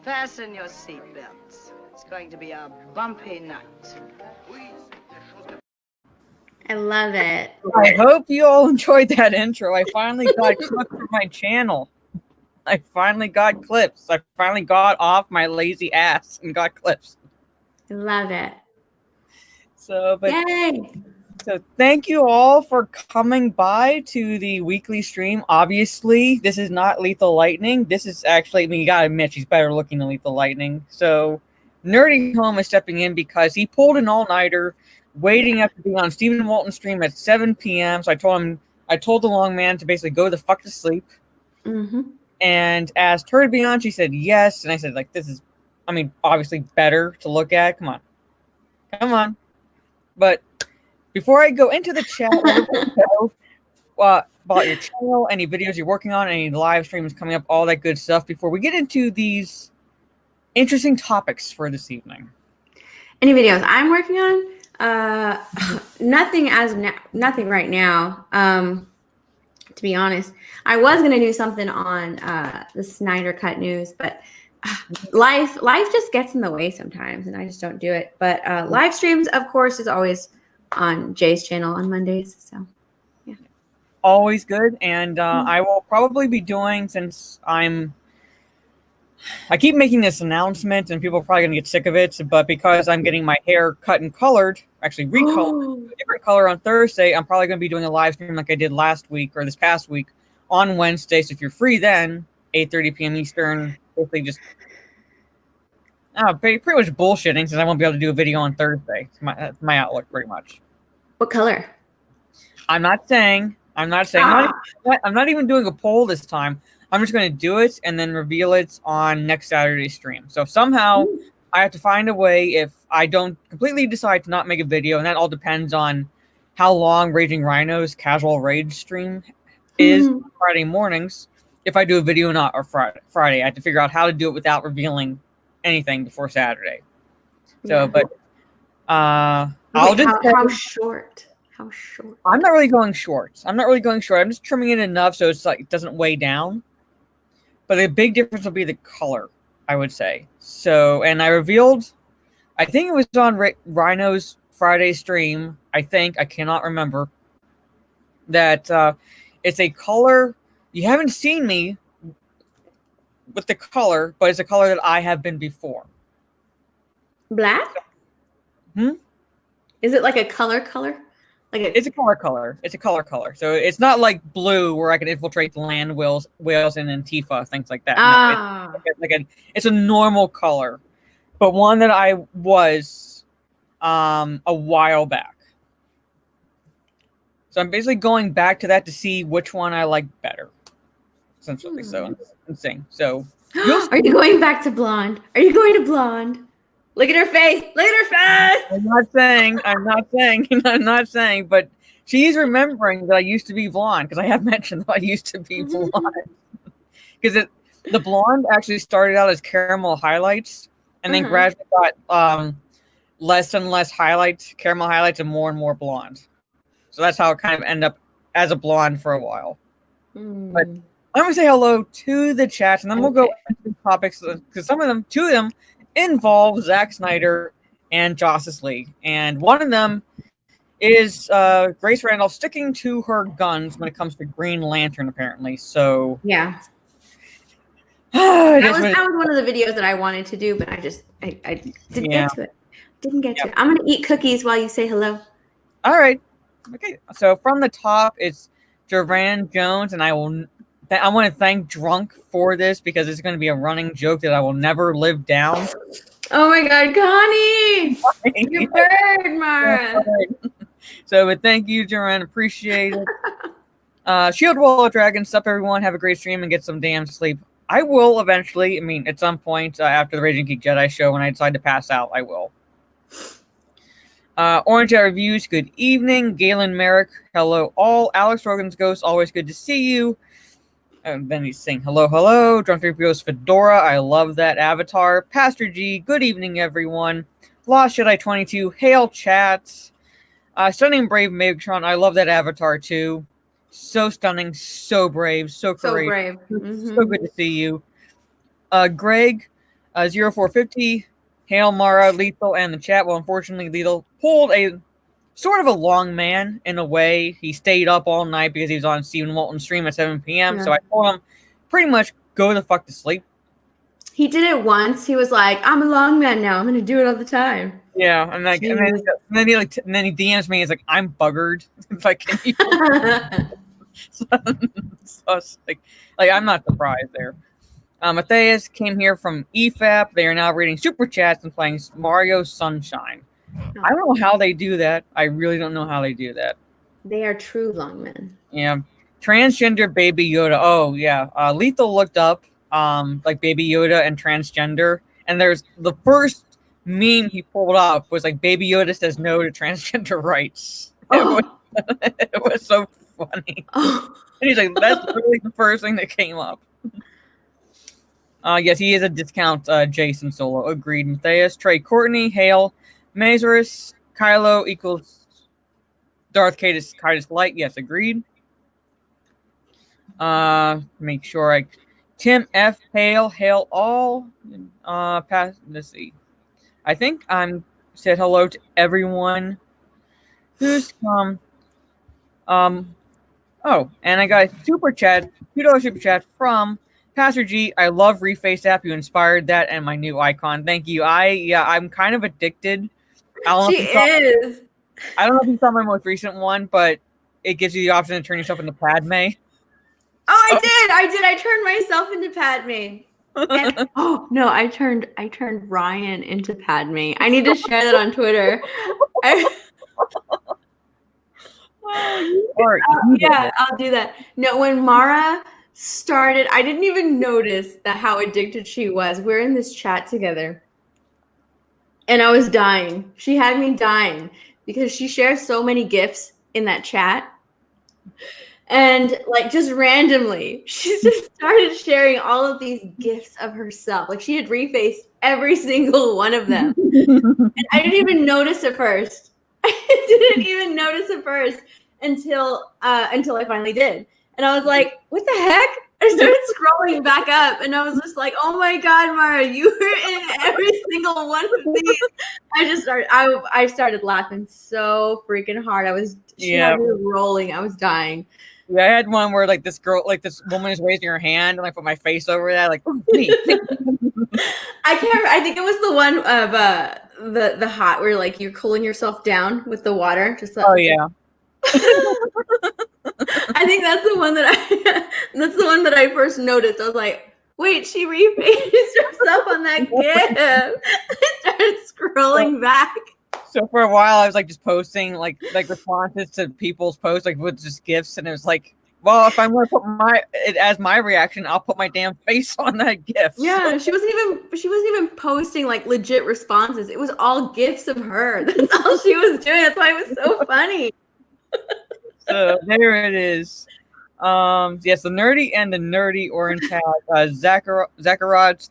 Fasten your seatbelts. It's going to be a bumpy night. I love it. I hope you all enjoyed that intro. I finally got clips for my channel. I finally got clips. I finally got off my lazy ass and got clips. I love it. Yay! So thank you all for coming by to the weekly stream. Obviously, this is not Lethal Lightning. This is actually, I mean, you gotta admit, she's better looking than Lethal Lightning. So Nerdy Home is stepping in because he pulled an all-nighter waiting up to be on Stephen Walton's stream at 7 p.m. So I told the long man to basically go the fuck to sleep. Mm-hmm. And asked her to be on. She said yes. And I said, like, this is, I mean, obviously better to look at. Come on. But before I go into the chat, about your channel, any videos you're working on, any live streams coming up, all that good stuff, before we get into these interesting topics for this evening. Any videos I'm working on? Nothing right now. To be honest, I was gonna do something on the Snyder Cut news, but life just gets in the way sometimes, and I just don't do it. But live streams, of course, is always on Jay's channel on Mondays. So yeah, always good. And I will probably be doing, since I keep making this announcement, and people are probably going to get sick of it, but because I'm getting my hair cut and colored, actually recolored to a different color on Thursday, I'm probably going to be doing a live stream like I did last week, or this past week, on Wednesday. So if you're free then, 8:30 p.m. Eastern, hopefully just pretty much bullshitting, since I won't be able to do a video on Thursday. That's my outlook, pretty much. What color? I'm not saying. I'm not even doing a poll this time. I'm just going to do it and then reveal it on next Saturday's stream. So if somehow I have to find a way, if I don't completely decide to not make a video, and that all depends on how long Raging Rhino's casual rage stream is Friday mornings. If I do a video or not, or Friday, I have to figure out how to do it without revealing anything before Saturday. So, but I'll just how short? How short? I'm not really going short. I'm just trimming it enough so it's like it doesn't weigh down. But the big difference will be the color, I would say. So, and I revealed, I think it was on Rhino's Friday stream, I cannot remember, that it's a color, you haven't seen me with the color, but it's a color that I have been before. Black? Is it like a color? It's a color. It's a color. So it's not like blue where I can infiltrate the land whales and Antifa, things like that. No, it's a normal color, but one that I was a while back. So I'm basically going back to that to see which one I like better. Essentially, so insane. So are you going back to blonde? Are you going to blonde? Look at her face. I'm not saying, but she's remembering that I used to be blonde, because I have mentioned that I used to be blonde. Because the blonde actually started out as caramel highlights, and then gradually got less and less caramel highlights, and more blonde. So that's how it kind of ended up as a blonde for a while. But I'm going to say hello to the chat, and then we'll go into topics, because two of them involve Zack Snyder and Josstice League, and one of them is Grace Randolph sticking to her guns when it comes to Green Lantern, apparently. So yeah, that was one of the videos that I wanted to do, but I didn't get to it. I'm gonna eat cookies while you say hello. All right, okay. So from the top, it's Joran Jones, and I want to thank Drunk for this, because it's going to be a running joke that I will never live down. Oh my God, Connie! You bird, Mara! So, but thank you, Joran. Appreciate it. Shield Wall of Dragons. Sup, everyone. Have a great stream and get some damn sleep. I will eventually. I mean, at some point after the Raging Geek Jedi show, when I decide to pass out, I will. Orange Eye Reviews. Good evening. Galen Merrick. Hello, all. Alex Rogan's Ghost. Always good to see you. And then he's saying, hello. Drunk 3PO's Fedora. I love that avatar. Pastor G. Good evening, everyone. Lost Jedi 22. Hail, chats. Stunning Brave Megatron. I love that avatar, too. So stunning, so brave, so courageous. So brave. So good to see you. Greg, 0450, Hail Mara, Lethal, and the chat. Well, unfortunately, Lethal pulled a sort of a long man in a way. He stayed up all night because he was on Stephen Walton's stream at 7 p.m. Yeah. So I told him pretty much go the fuck to sleep. He did it once. He was like, "I'm a long man now. I'm gonna do it all the time." Yeah, and like, and then he DMs me. He's like, "I'm buggered." It's like, can you? So it's like I'm not surprised there. Matthias came here from EFAP. They are now reading super chats and playing Mario Sunshine. I don't know how they do that. I really don't know how they do that. They are true long men. Yeah, transgender Baby Yoda. Oh yeah, Lethal looked up like Baby Yoda and transgender, and there's the first meme he pulled up was like Baby Yoda says no to transgender rights. Oh. It was so funny. Oh. And he's like, that's really the first thing that came up. Yes, he is a discount Jason Solo. Agreed. Matthias, Trey Courtney, Hale, Mazarus, Kylo equals Darth Cadus Light. Yes, agreed. Make sure I Tim F. Hale all. Let's see. I think I'm said hello to everyone who's come. Oh, and I got a super chat, $2 super chat from Pastor G. I love Reface app. You inspired that and my new icon. Thank you. I'm kind of addicted. I don't know if you saw my most recent one, but it gives you the option to turn yourself into Padme. Oh, I did. I turned myself into Padme. And, oh no, I turned Ryan into Padme. I need to share that on Twitter. Yeah, I'll do that. No, when Mara started, I didn't even notice how addicted she was. We're in this chat together, and I was dying. She had me dying because she shares so many GIFs in that chat. And like just randomly, she just started sharing all of these GIFs of herself. Like she had refaced every single one of them. And I didn't even notice at first. I didn't even notice at first until I finally did. And I was like, what the heck? I started scrolling back up and I was just like, oh my God, Mara, you were in every single one of these. I started laughing so freaking hard. She had me rolling. I was dying. Yeah, I had one where like this woman is raising her hand and I put my face over that, like, oh, me. I think it was the one of the hot where like you're cooling yourself down with the water. Just like, oh yeah. I think that's the one that I first noticed. I was like, wait, she refaced herself on that GIF. I started scrolling back. So for a while I was like just posting like responses to people's posts like with just GIFs, and it was like, well, if I'm gonna put it as my reaction, I'll put my damn face on that GIF. Yeah, she wasn't even posting like legit responses. It was all GIFs of her. That's all she was doing. That's why it was so funny. So there it is. Yes, the nerdy orange hat. Zacharod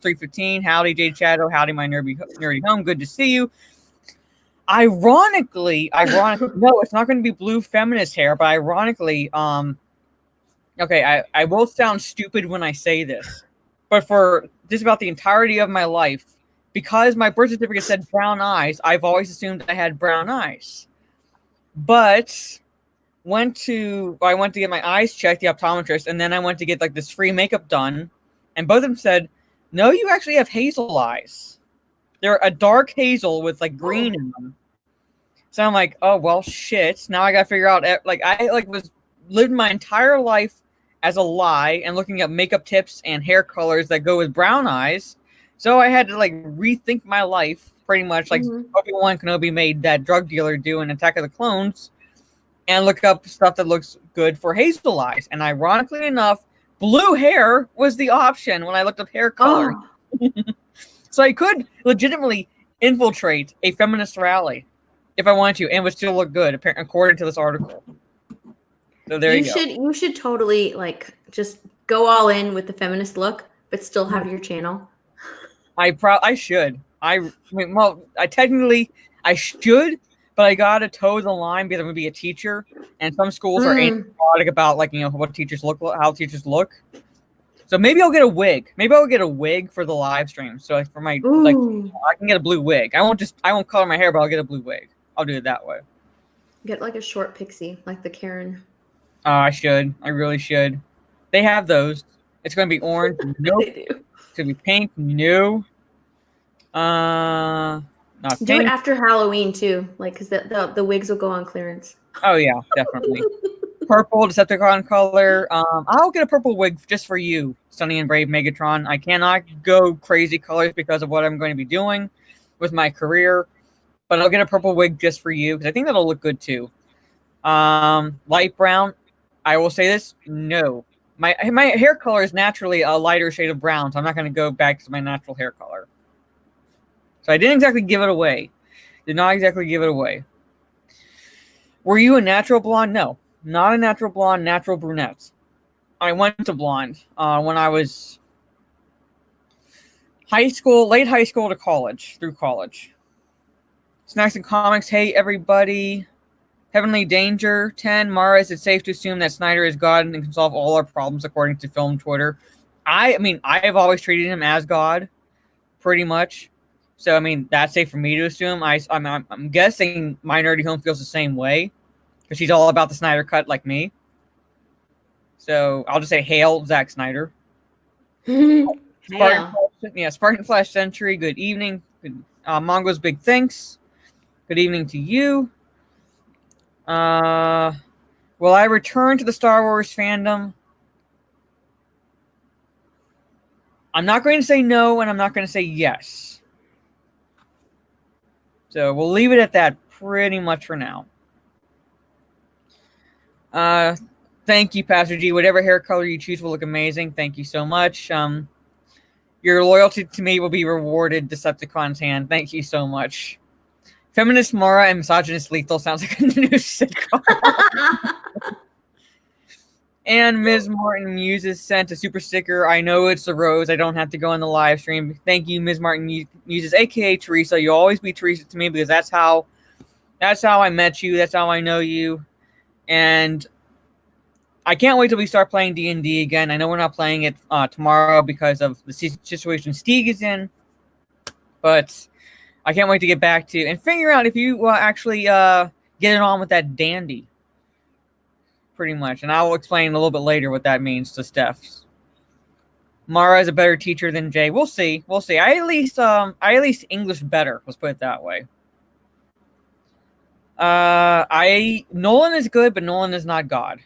315. Howdy, Jade Shadow. Howdy, my nerdy home. Good to see you. Ironically, no, it's not going to be blue feminist hair, but ironically, okay, I will sound stupid when I say this, but for just about the entirety of my life, because my birth certificate said brown eyes, I've always assumed I had brown eyes. But I went to get my eyes checked, the optometrist, and then I went to get like this free makeup done, and both of them said, no, you actually have hazel eyes. They're a dark hazel with like green in them. So I'm like, oh well, shit. Now I gotta figure out. Like I lived my entire life as a lie and looking at makeup tips and hair colors that go with brown eyes. So I had to like rethink my life pretty much, like Obi-Wan Kenobi made that drug dealer do in Attack of the Clones, and look up stuff that looks good for hazel eyes. And ironically enough, blue hair was the option when I looked up hair color. Oh. So I could legitimately infiltrate a feminist rally if I wanted to, and would still look good, according to this article. So there you go. You should totally like just go all in with the feminist look, but still have your channel. I should. I technically should, but I gotta toe the line because I'm gonna be a teacher, and some schools are anti-erotic about like what teachers look, how teachers look. So maybe I'll get a wig. Maybe I'll get a wig for the live stream. So like for my like, I can get a blue wig. I won't color my hair, but I'll get a blue wig. I'll do it that way. Get like a short pixie, like the Karen. I should. I really should. They have those. It's gonna be orange. Nope. They do. It's gonna be pink. No. Not Do pink. it after Halloween too, like because the wigs will go on clearance. Oh yeah, definitely. Purple Decepticon color. I'll get a purple wig just for you, Sunny and Brave Megatron. I cannot go crazy colors because of what I'm going to be doing with my career, but I'll get a purple wig just for you because I think that'll look good too. Light brown. I will say this: no, my hair color is naturally a lighter shade of brown, so I'm not going to go back to my natural hair color. So I didn't exactly give it away. Did not exactly give it away. Were you a natural blonde? No. Not a natural blonde, natural brunette. I went to blonde when I was late high school to college, through college. Snacks and comics. Hey, everybody. Heavenly Danger 10. Mara, is it safe to assume that Snyder is God and can solve all our problems according to film Twitter? I mean, I have always treated him as God, pretty much. So, I mean, that's safe for me to assume. I'm guessing my nerdy home feels the same way. Because she's all about the Snyder cut like me. So I'll just say, hail, Zack Snyder. Spartan Flash Century, good evening. Mongo's big thanks. Good evening to you. Will I return to the Star Wars fandom? I'm not going to say no, and I'm not going to say yes. So we'll leave it at that pretty much for now. Thank you, Pastor G. Whatever hair color you choose will look amazing. Thank you so much. Your loyalty to me will be rewarded, Decepticon's hand. Thank you so much. Feminist Mara and Misogynist Lethal sounds like a new sitcom. And Ms. Martin Muses sent a super sticker. I know it's a rose. I don't have to go on the live stream. Thank you, Ms. Martin Muses, aka Teresa. You'll always be Teresa to me because that's how I met you. That's how I know you. And I can't wait till we start playing D&D again. I know we're not playing it tomorrow because of the situation Stieg is in. But I can't wait to get back to and figure out if you actually get it on with that dandy. Pretty much. And I will explain a little bit later what that means to Steph. Mara is a better teacher than Jay. We'll see. We'll see. I at least English better. Let's put it that way. Nolan is good, but Nolan is not God.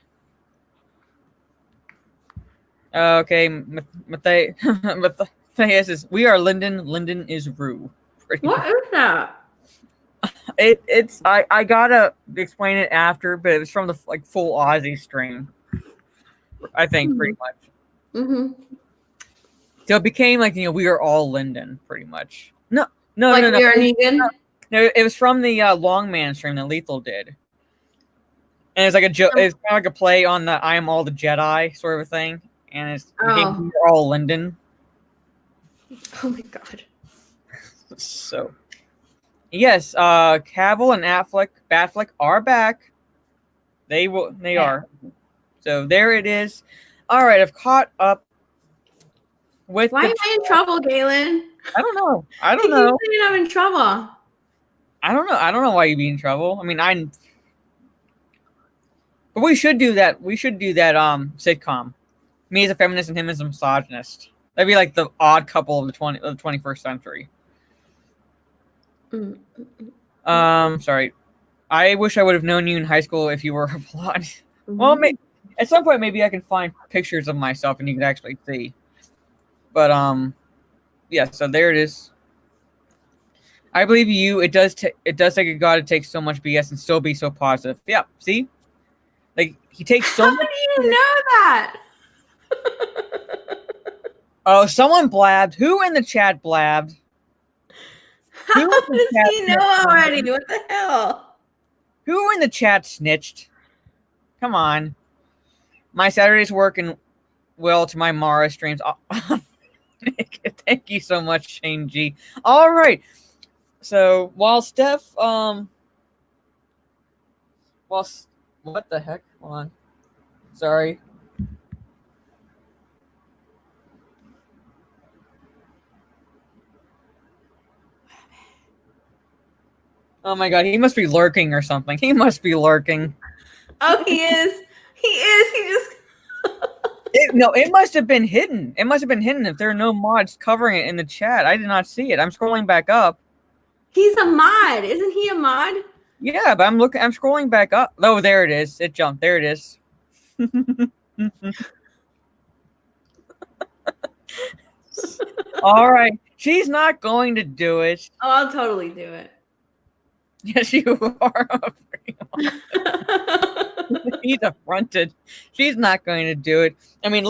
Okay, Matthias is. We are Linden. Linden is Rue. What is that? It's. I gotta explain it after, but it was from the full Aussie stream. I think pretty much. Mm-hmm. So it became we are all Linden, pretty much. No. We are Negan? No, it was from the Longman stream that Lethal did. And it's like it's kind of like a play on the I am all the Jedi sort of a thing. And became We're all Linden. Oh my god. So yes, Cavill and Batfleck are back. They are. So there it is. All right, I've caught up with. Why am I in trouble, Galen? I don't know. I'm in trouble. I don't know. I don't know why you'd be in trouble. I mean, but we should do that. We should do that sitcom. Me as a feminist and him as a misogynist. That'd be like the odd couple of the 21st century. Sorry. I wish I would have known you in high school if you were a blonde. Mm-hmm. Well, at some point maybe I can find pictures of myself and you can actually see. But yeah. So there it is. I believe you. It does take a god to take so much BS and still be so positive. Yeah. See, he takes so much. How do you know that? Oh, someone blabbed. Who in the chat blabbed? How does he know already? What the hell? Who in the chat snitched? Come on. My Saturday's working well to my Mara streams. Thank you so much, Shane G. All right. So while Steph, what the heck? Hold on. Sorry. Oh my god, he must be lurking or something. He must be lurking. Oh, he is. He is. He just. It must have been hidden. It must have been hidden if there are no mods covering it in the chat. I did not see it. I'm scrolling back up. He's a mod. Isn't he a mod? Yeah, but I'm scrolling back up. Oh, there it is. It jumped. There it is. All right. She's not going to do it. Oh, I'll totally do it. Yes, you are. He's affronted. She's not going to do it. I mean,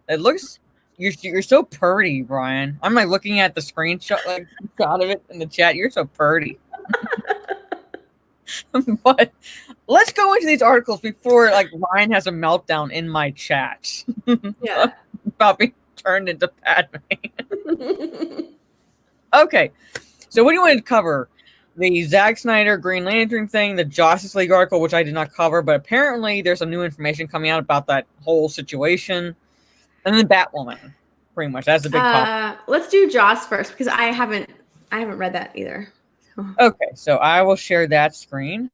it looks. You're so pretty, Brian. I'm like looking at the screenshot, like shot of it in the chat. You're so pretty. But let's go into these articles before like Ryan has a meltdown in my chat. Yeah. About being turned into Padme. Okay, so what do you want to cover? The Zack Snyder Green Lantern thing, the Josstice League article, which I did not cover, but apparently there's some new information coming out about that whole situation, and then Batwoman. Pretty much, that's the big topic. Let's do Joss first because I haven't read that either. Okay, so I will share that screen.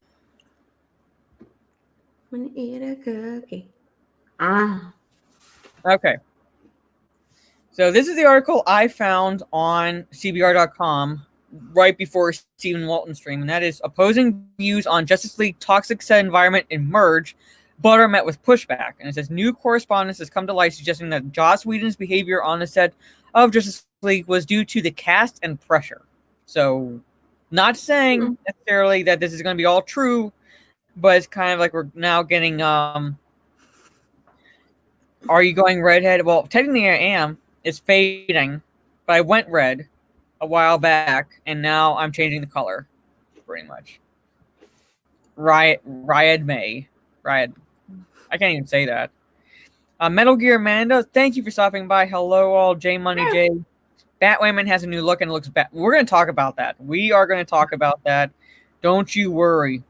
Wanna eat a cookie? Okay. So this is the article I found on CBR.com right before Stephen Walton's stream, and that is opposing views on Justice League toxic set environment emerge, but are met with pushback. And it says new correspondence has come to light suggesting that Joss Whedon's behavior on the set of Justice League was due to the cast and pressure. So not saying necessarily that this is going to be all true, but it's kind of like we're now getting are you going redhead? Well, technically I am. It's fading, but I went red a while back, and now I'm changing the color, pretty much. Riot May. Riot. I can't even say that. Metal Gear Amanda, thank you for stopping by. Hello, all. J Money J. Batwoman has a new look and looks bad. We're going to talk about that. We are going to talk about that. Don't you worry.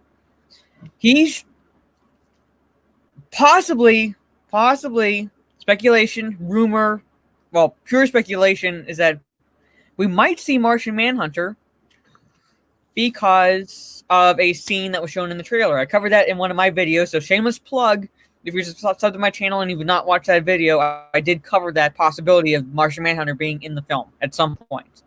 He's possibly, speculation, rumor, well, pure speculation is that we might see Martian Manhunter because of a scene that was shown in the trailer. I covered that in one of my videos, so shameless plug. If you're subbed to my channel and you've not watched that video, I did cover that possibility of Martian Manhunter being in the film at some point.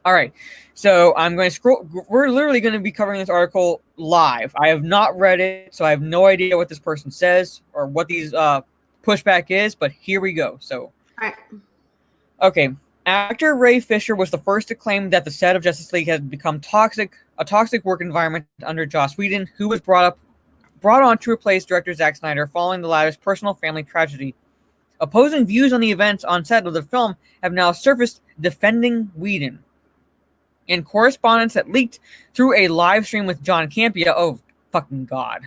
All right, so I'm going to scroll. We're literally going to be covering this article live. I have not read it, so I have no idea what this person says or what these pushback is, but here we go. So, All right. Okay. Actor Ray Fisher was the first to claim that the set of Justice League had become a toxic work environment under Joss Whedon, who was brought on to replace director Zack Snyder following the latter's personal family tragedy. Opposing views on the events on set of the film have now surfaced defending Whedon. In correspondence that leaked through a live stream with John Campea, oh fucking god.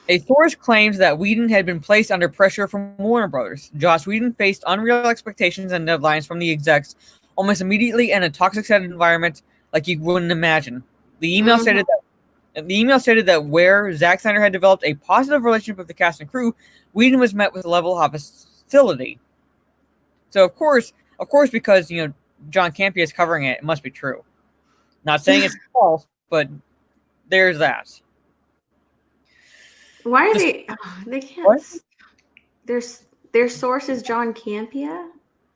A source claims that Whedon had been placed under pressure from Warner Brothers. Joss Whedon faced unreal expectations and deadlines from the execs almost immediately in a toxic set environment like you wouldn't imagine. The email stated that where Zack Snyder had developed a positive relationship with the cast and crew, Whedon was met with a level of hostility. So of course, because John Campea is covering it, it must be true. Not saying it's false, but there's that. Why are they? Oh, they can't. What? Their source is John Campea.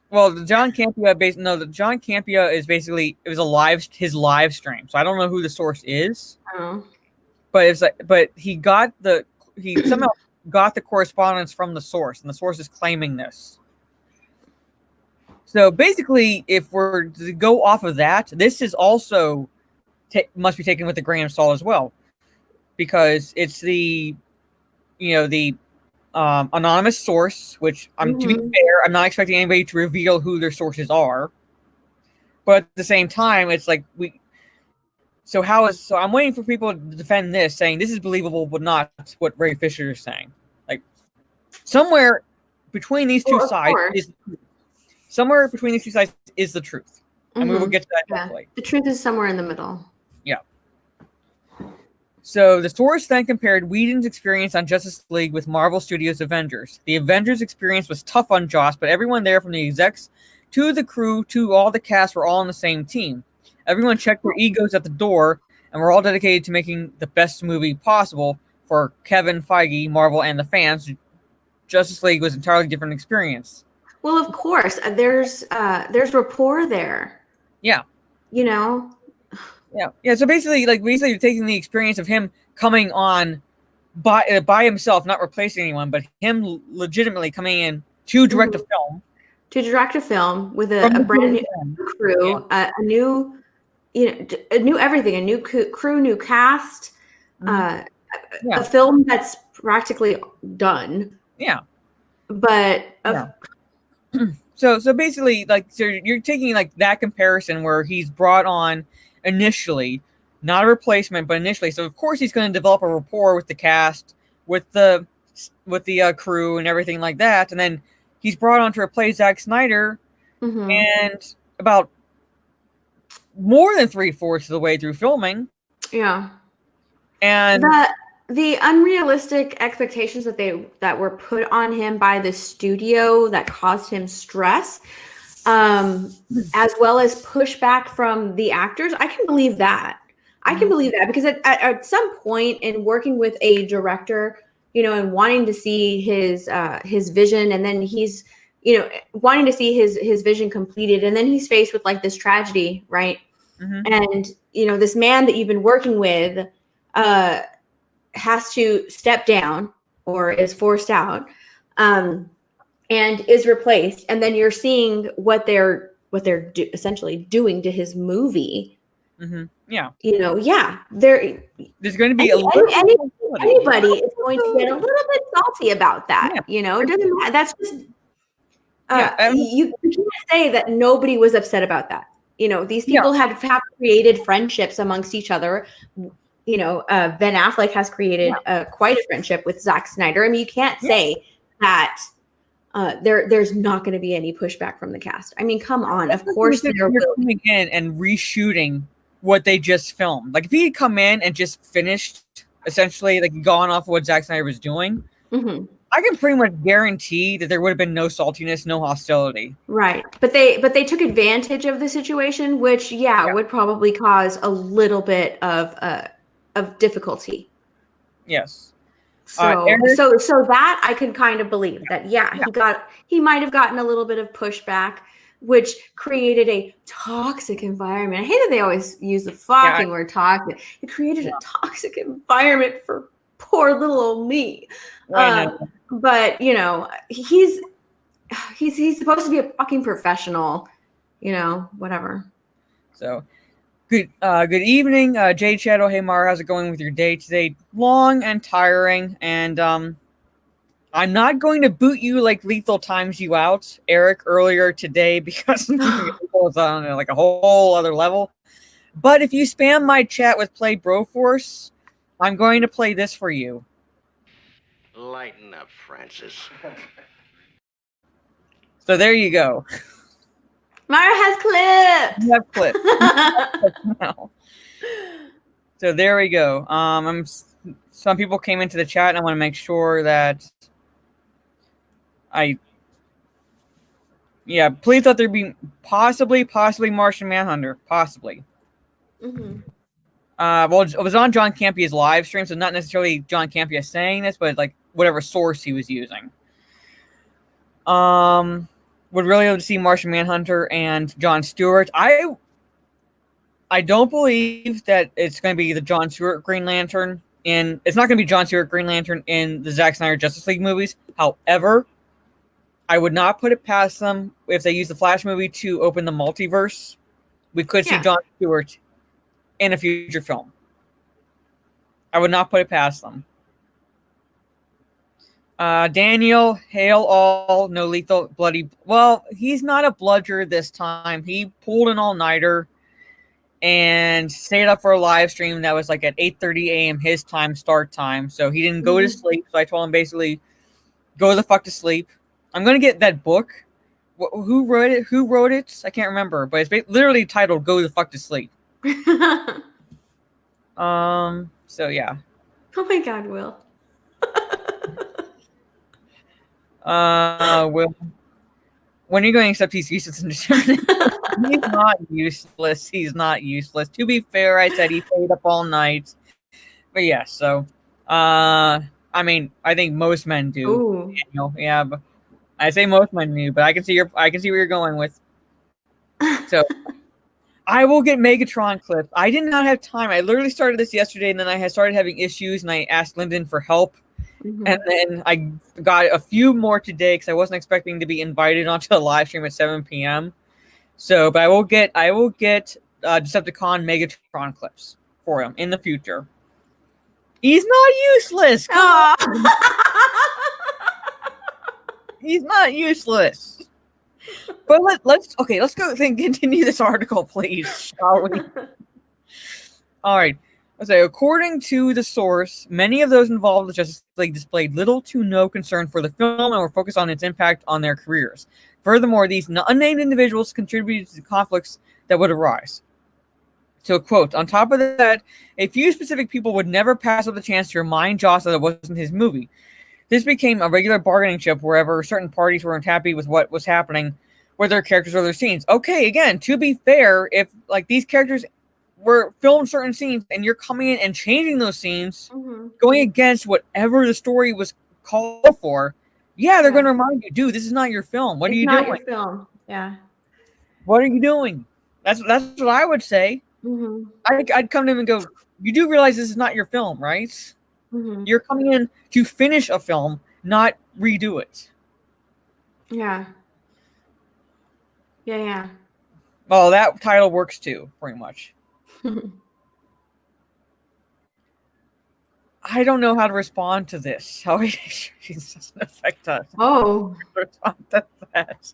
Well, the John Campea is basically it was his live stream. So I don't know who the source is. Oh. But he somehow got the correspondence from the source, and the source is claiming this. So basically, if we're to go off of that, this is also must be taken with a grain of salt as well, because it's the anonymous source, which to be fair, I'm not expecting anybody to reveal who their sources are. But at the same time, it's like so I'm waiting for people to defend this, saying this is believable, but not what Ray Fisher is saying. Like somewhere between these two sides is the truth. And we will get to that definitely. The truth is somewhere in the middle. Yeah. So the source then compared Whedon's experience on Justice League with Marvel Studios' Avengers. The Avengers experience was tough on Joss, but everyone there from the execs to the crew to all the cast were all on the same team. Everyone checked their egos at the door, and we're all dedicated to making the best movie possible for Kevin Feige, Marvel, and the fans. Justice League was an entirely different experience. Well, of course, there's rapport there. Yeah. You know. Yeah. So basically you're taking the experience of him coming on by himself, not replacing anyone, but him legitimately coming in to direct a film. To direct a film with a brand new crew, a new, a new everything, a new crew, new cast, a film that's practically done. Yeah. But so basically, so you're taking that comparison where he's brought on initially, not a replacement, but initially. So of course he's going to develop a rapport with the cast, with the crew and everything like that, and then he's brought on to replace Zack Snyder, and about more than 3/4 of the way through filming. Yeah. And the unrealistic expectations that were put on him by the studio that caused him stress, as well as pushback from the actors, I can believe that. I can believe that because at some point in working with a director, and wanting to see his vision, and then he's, wanting to see his vision completed, and then he's faced with this tragedy, right? And this man that you've been working with has to step down or is forced out, and is replaced, and then you're seeing what they're essentially doing to his movie. Yeah. There's going to be anybody is going to get a little bit salty about that. It doesn't matter. That's just you can't say that nobody was upset about that. These people have created friendships amongst each other. Ben Affleck has created quite a friendship with Zack Snyder. I mean, you can't say that there's not going to be any pushback from the cast. I mean, come on. Of course, they're coming in and reshooting what they just filmed. If he had come in and just finished, essentially, gone off of what Zack Snyder was doing, I can pretty much guarantee that there would have been no saltiness, no hostility. Right. But they took advantage of the situation, which would probably cause a little bit of difficulty. Yes. So that I could kind of believe that. He might have gotten a little bit of pushback, which created a toxic environment. I hate that they always use the fucking word toxic. It created a toxic environment for poor little old me. But he's supposed to be a fucking professional. Whatever. So. Good evening, Jade Shadow. Hey, Mara, how's it going with your day today? Long and tiring, and I'm not going to boot you like Lethal times you out, Eric, earlier today because it was on a whole other level. But if you spam my chat with Play Broforce, I'm going to play this for you. Lighten up, Francis. So there you go. Mara has clips. You have clips. No. So there we go. Some people came into the chat, and I want to make sure that please let there be possibly Martian Manhunter, possibly. Well, it was on John Campia's live stream, so not necessarily John Campia saying this, but whatever source he was using. Would really love to see Martian Manhunter and Jon Stewart. I don't believe that it's going to be the Jon Stewart Green Lantern it's not going to be Jon Stewart Green Lantern in the Zack Snyder Justice League movies. However, I would not put it past them if they use the Flash movie to open the multiverse. We could see Jon Stewart in a future film. I would not put it past them. Daniel, hail all, no lethal, bloody. Well, he's not a bludger this time. He pulled an all-nighter and stayed up for a live stream that was at 8:30 a.m. his time, start time. So he didn't go to sleep. So I told him basically, go the fuck to sleep. I'm going to get that book. Who wrote it? I can't remember, but it's literally titled "Go the fuck to sleep." So yeah. Oh my God, Will. Will, when are you going to accept his citizenship? He's not useless. He's not useless. To be fair, I said he stayed up all night. But yeah, so I mean, I think most men do. Ooh. Daniel. Yeah, but I say most men do, but I can see where you're going with. So I will get Megatron clips. I did not have time. I literally started this yesterday, and then I had started having issues, and I asked Lyndon for help. Mhm. And then I got a few more today because I wasn't expecting to be invited onto a live stream at 7 p.m. So, but I will get Decepticon Megatron clips for him in the future. He's not useless. Come on. He's not useless. But let's go and continue this article, please, shall we? All right. Let's say, according to the source, many of those involved with Justice League displayed little to no concern for the film and were focused on its impact on their careers. Furthermore, these unnamed individuals contributed to the conflicts that would arise. So, quote, on top of that, a few specific people would never pass up the chance to remind Joss that it wasn't his movie. This became a regular bargaining chip wherever certain parties weren't happy with what was happening with their characters or their scenes. Okay, again, to be fair, if like these characters were filmed certain scenes and you're coming in and changing those scenes, going against whatever the story was called for, they're going to remind you, dude, this is not your film. What are you doing? It's not your film. Yeah. What are you doing? That's what I would say. I'd come to him and go, you do realize this is not your film, right? You're coming in to finish a film, not redo it. Yeah. Yeah. Well, that title works too, pretty much. I don't know how to respond to this. How it doesn't affect us. Oh. Respond to that.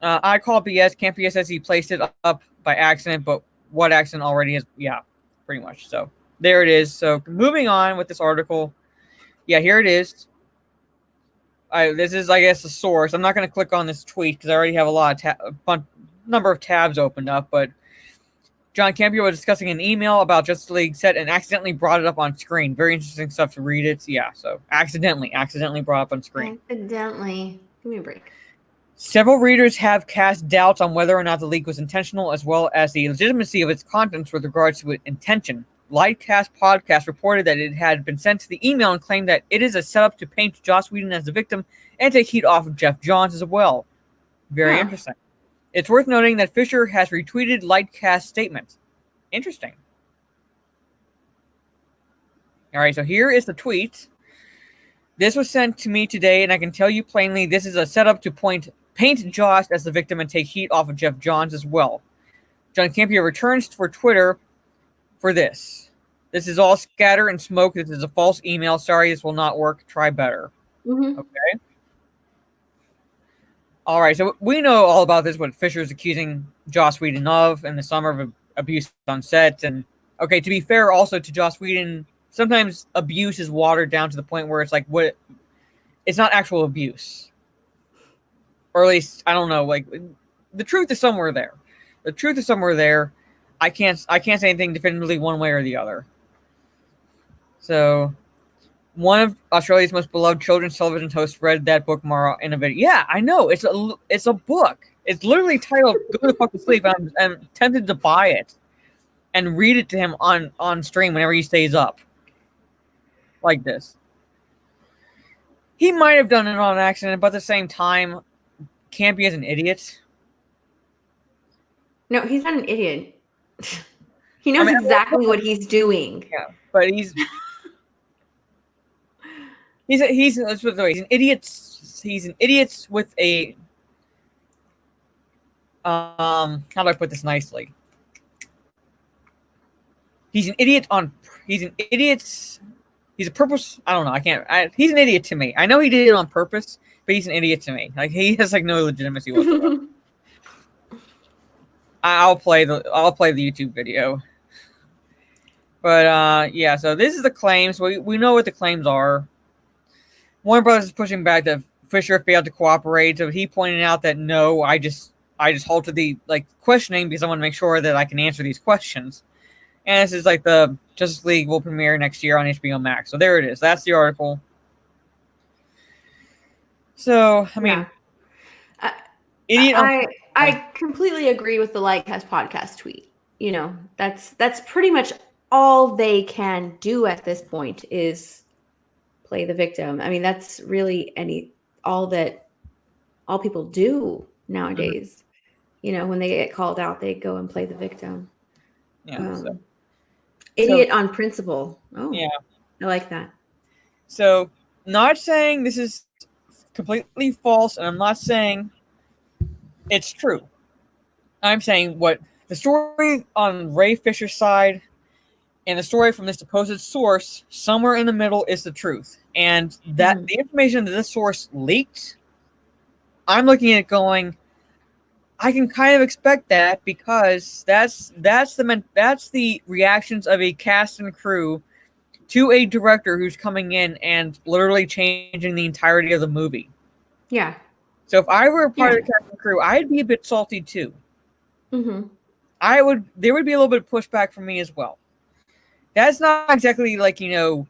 I call BS. Camp BS says he placed it up by accident, but what accident already is? Yeah, pretty much. So there it is. So moving on with this article. Yeah, here it is. This is, I guess, the source. I'm not going to click on this tweet because I already have a number of tabs opened up. But John Campbell was discussing an email about Justice League set and accidentally brought it up on screen. Very interesting stuff to read it. Yeah, so accidentally brought up on screen. Accidentally. Give me a break. Several readers have cast doubts on whether or not the leak was intentional, as well as the legitimacy of its contents with regards to its intention. Lightcast Podcast reported that it had been sent to the email and claimed that it is a setup to paint Joss Whedon as the victim and take heat off of Jeff Johns as well. Very interesting. It's worth noting that Fisher has retweeted Lightcast's statement. Interesting. All right, so here is the tweet. This was sent to me today, and I can tell you plainly this is a setup to paint Joss as the victim and take heat off of Jeff Johns as well. John Campbell returns for Twitter for this. This is all scatter and smoke. This is a false email. Sorry, this will not work. Try better. Okay. All right, so we know all about this, what Fisher is accusing Joss Whedon of in the summer of abuse on set. And, okay, to be fair also to Joss Whedon, sometimes abuse is watered down to the point where it's like, it's not actual abuse. Or at least, I don't know, like, the truth is somewhere there. The truth is somewhere there. I can't say anything definitively one way or the other. So, one of Australia's most beloved children's television hosts read that book, Mara, in a video. Yeah, I know. It's a book. It's literally titled "Go the Fuck to Sleep." I'm tempted to buy it and read it to him on stream whenever he stays up. Like this. He might have done it on accident, but at the same time, Campy is an idiot. No, he's not an idiot. He knows exactly what he's doing. Yeah, but he's let's put it this way, he's an idiot. He's an idiot with a how do I put this nicely? He's an idiot. He's a purpose. I don't know. He's an idiot to me. I know he did it on purpose, but he's an idiot to me. Like, he has like no legitimacy whatsoever. I'll play the YouTube video. But yeah, so this is the claims. We know what the claims are. Warner Brothers is pushing back that Fisher failed to cooperate. So he pointed out that no, I just halted the questioning because I want to make sure that I can answer these questions. And this is the Justice League will premiere next year on HBO Max. So there it is. That's the article. So, I mean... Idiot. I completely agree with the Like Has podcast tweet. You know, that's pretty much all they can do at this point is play the victim. I mean, that's really all people do nowadays. You know, when they get called out, they go and play the victim. Yeah. Idiot on principle. Oh, yeah. I like that. So, not saying this is completely false, and I'm not saying it's true. I'm saying what the story on Ray Fisher's side and the story from this supposed source, somewhere in the middle is the truth. And that the information that this source leaked, I'm looking at it going, I can kind of expect that because that's the reactions of a cast and crew to a director who's coming in and literally changing the entirety of the movie. Yeah. So if I were a part of the cast and crew, I'd be a bit salty too. Mm-hmm. There would be a little bit of pushback from me as well. That's not exactly like, hinting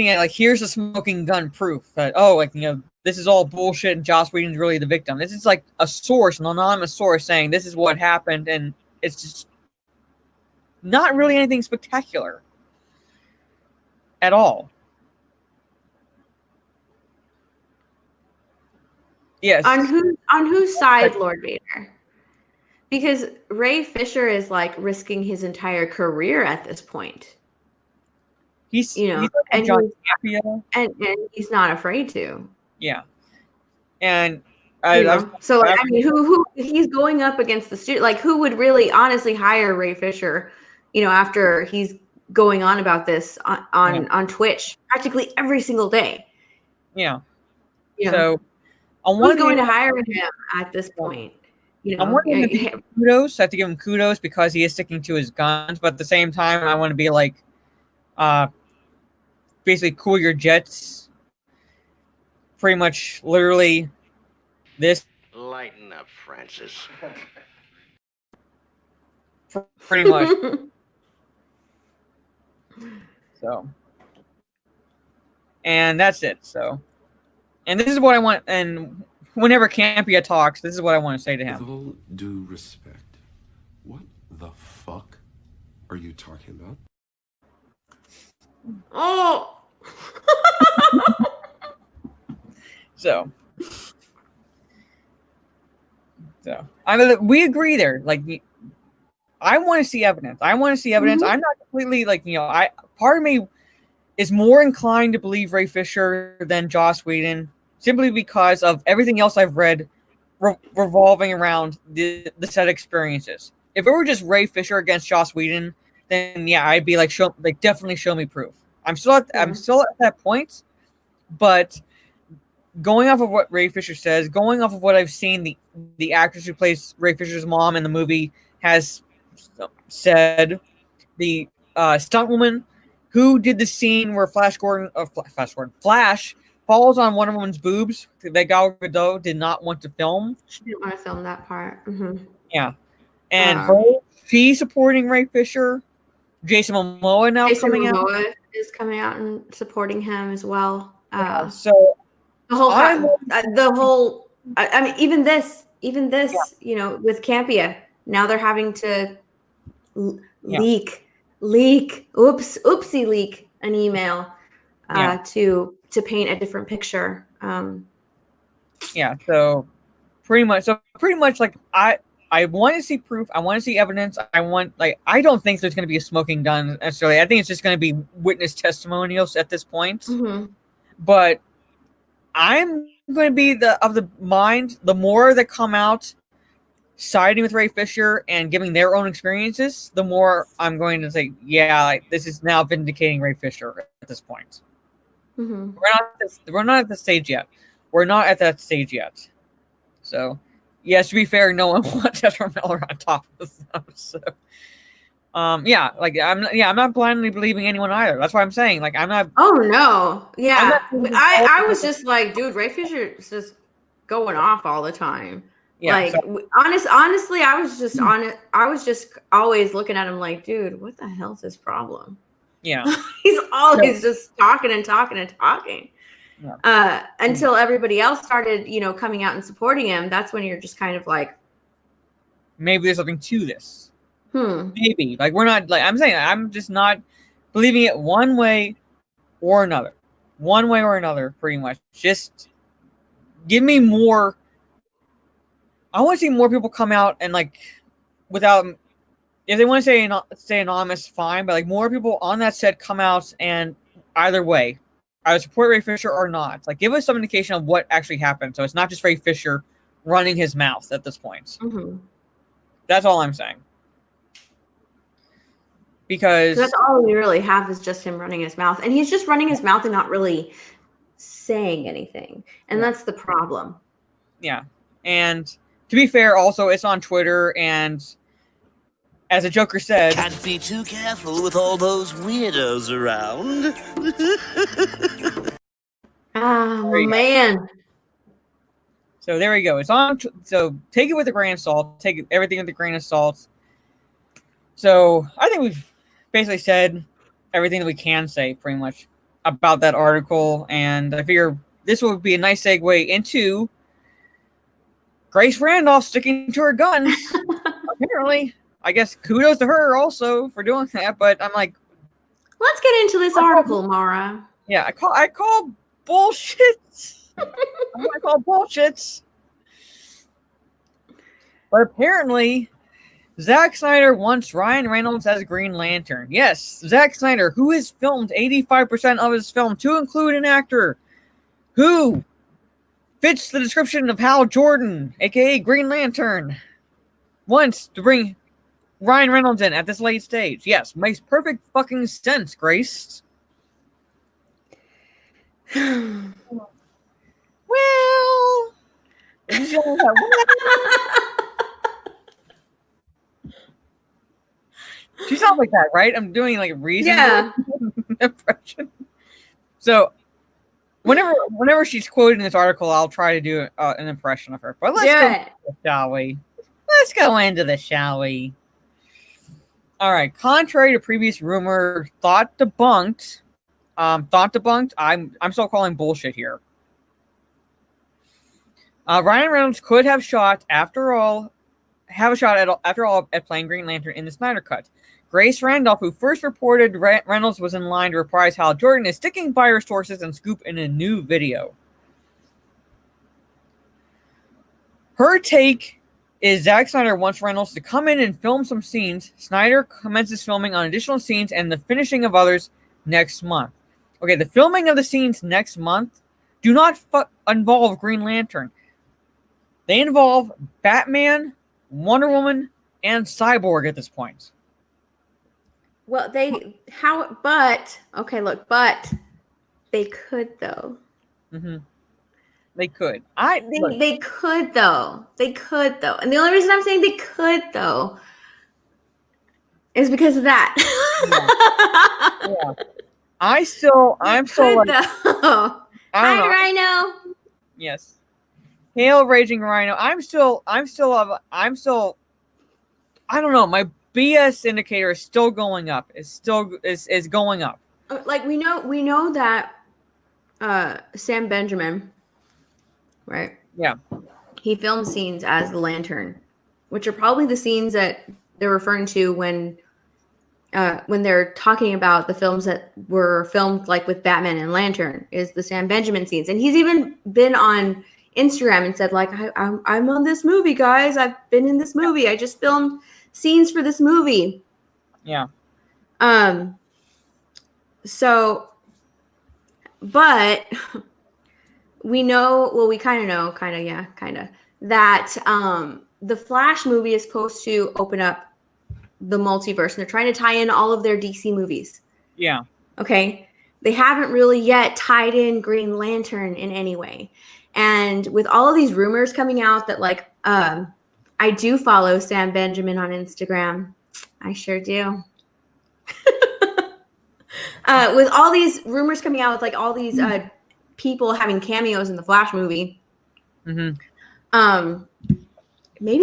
at like, here's a smoking gun proof that, this is all bullshit and Joss Whedon's really the victim. This is like a source, an anonymous source saying this is what happened, and it's just not really anything spectacular at all. Yes. On whose side, Lord Vader? Because Ray Fisher is like risking his entire career at this point. He's and he's not afraid to. Yeah. And who he's going up against the studio? Like, who would really honestly hire Ray Fisher? After he's going on about this on Twitch practically every single day. Yeah. So, who's going to hire him at this point? I'm wanting to give kudos. I have to give him kudos because he is sticking to his guns, but at the same time, I want to be like, basically, cool your jets. Pretty much, literally, this. Lighten up, Francis. Pretty much. So, and that's it. So, and this is what I want. And whenever Campia talks, this is what I want to say to him. With all due respect, what the fuck are you talking about? Oh. So I mean, we agree there. Like, I want to see evidence. Mm-hmm. I'm not completely part of me is more inclined to believe Ray Fisher than Joss Whedon, simply because of everything else I've read revolving around the set experiences. If it were just Ray Fisher against Joss Whedon, then yeah, I'd be like, definitely show me proof. I'm still at that point, but going off of what Ray Fisher says, going off of what I've seen the actress who plays Ray Fisher's mom in the movie has said, the stunt woman who did the scene where Flash falls on one of woman's boobs that Gal Gadot did not want to film. She didn't want to film that part. Mm-hmm. Yeah. And she's supporting Ray Fisher. Jason Momoa is coming out and supporting him as well. So the whole I mean, even this, with Campia, now they're having to leak an email to paint a different picture. So pretty much like I want to see proof. I want to see evidence. I don't think there's going to be a smoking gun necessarily. I think it's just going to be witness testimonials at this point. Mm-hmm. But I'm going to be of the mind, the more that come out siding with Ray Fisher and giving their own experiences, the more I'm going to say, this is now vindicating Ray Fisher at this point. Mm-hmm. We're not at the stage yet. We're not at that stage yet. So, yes, to be fair, no one wants Ezra Miller on top of them. So, I'm not blindly believing anyone either. That's why I'm saying, I'm not. Oh no, yeah, I was just like, dude, Ray Fisher is just going off all the time. Yeah, honestly, I was just on it. I was just always looking at him like, dude, what the hell's his problem? Yeah, he's always just talking and talking and talking. Until everybody else started, coming out and supporting him. That's when you're just kind of like, maybe there's something to this. Maybe. Like, we're not, like, I'm saying, I'm just not believing it one way or another. One way or another, pretty much. Just give me more. I want to see more people come out and, like, without, if they want to stay anonymous, fine, but, like, more people on that set come out and either way, either support Ray Fisher or not. Like, give us some indication of what actually happened. So it's not just Ray Fisher running his mouth at this point. That's all I'm saying. Because that's all we really have is just him running his mouth. And he's just running his mouth and not really saying anything. And that's the problem. Yeah. And to be fair, also, it's on Twitter. And as the Joker said, can't be too careful with all those weirdos around. Oh, man. So there we go. It's on. So take it with a grain of salt. Take everything with a grain of salt. So I think we've basically said everything that we can say pretty much about that article. And I figure this will be a nice segue into Grace Randolph sticking to her guns. Apparently, I guess kudos to her also for doing that. But I'm like, let's get into this article, Mara. Yeah, I call bullshit. I call bullshit. But apparently, Zack Snyder wants Ryan Reynolds as Green Lantern. Yes, Zack Snyder, who has filmed 85% of his film to include an actor who fits the description of Hal Jordan, aka Green Lantern, wants to bring Ryan Reynolds in at this late stage. Yes, makes perfect fucking sense, Grace. Well, she sounds like that, right? I'm doing like a reasonable impression. So, whenever she's quoted in this article, I'll try to do an impression of her. But let's go into the, shall we? Let's go into the, shall we? All right. Contrary to previous rumor, thought debunked. I'm still calling bullshit here. Ryan Reynolds could have shot at playing Green Lantern in the Snyder Cut. Grace Randolph, who first reported Reynolds was in line to reprise Hal Jordan, is sticking by her sources and scoop in a new video. Her take is Zack Snyder wants Reynolds to come in and film some scenes. Snyder commences filming on additional scenes and the finishing of others next month. Okay, the filming of the scenes next month do not involve Green Lantern. They involve Batman, Wonder Woman, and Cyborg at this point. Well, but they could though. Mm-hmm. They could. They could though. They could though. And the only reason I'm saying they could though is because of that. Yeah. I'm still like, Hi, Rhino. Yes. Hail Raging Rhino. I'm still I don't know, my BS indicator is still going up. It's going up. Like we know that Sam Benjamin, right? Yeah. He filmed scenes as the Lantern, which are probably the scenes that they're referring to when they're talking about the films that were filmed like with Batman and Lantern, is the Sam Benjamin scenes. And he's even been on Instagram and said, like, I'm on this movie, guys. I've been in this movie. I just filmed scenes for this movie. Yeah. So, but we know, well, we kind of know, that the Flash movie is supposed to open up the multiverse, and they're trying to tie in all of their DC movies. Yeah. Okay. They haven't really yet tied in Green Lantern in any way. And with all of these rumors coming out that, like, I do follow Sam Benjamin on Instagram. I sure do. With all these rumors coming out with, like, all these people having cameos in the Flash movie, maybe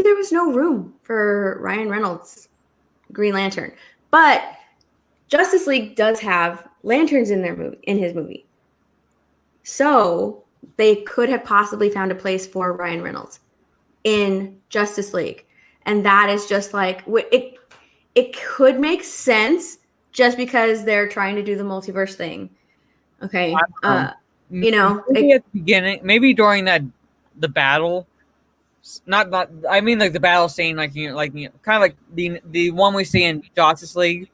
there was no room for Ryan Reynolds' Green Lantern. But Justice League does have lanterns in his movie. So they could have possibly found a place for Ryan Reynolds in Justice League. And that is just like, it could make sense just because they're trying to do the multiverse thing. Okay. You know, maybe at the beginning, maybe during the battle, not I mean like the battle scene, like kind of like the one we see in Justice League,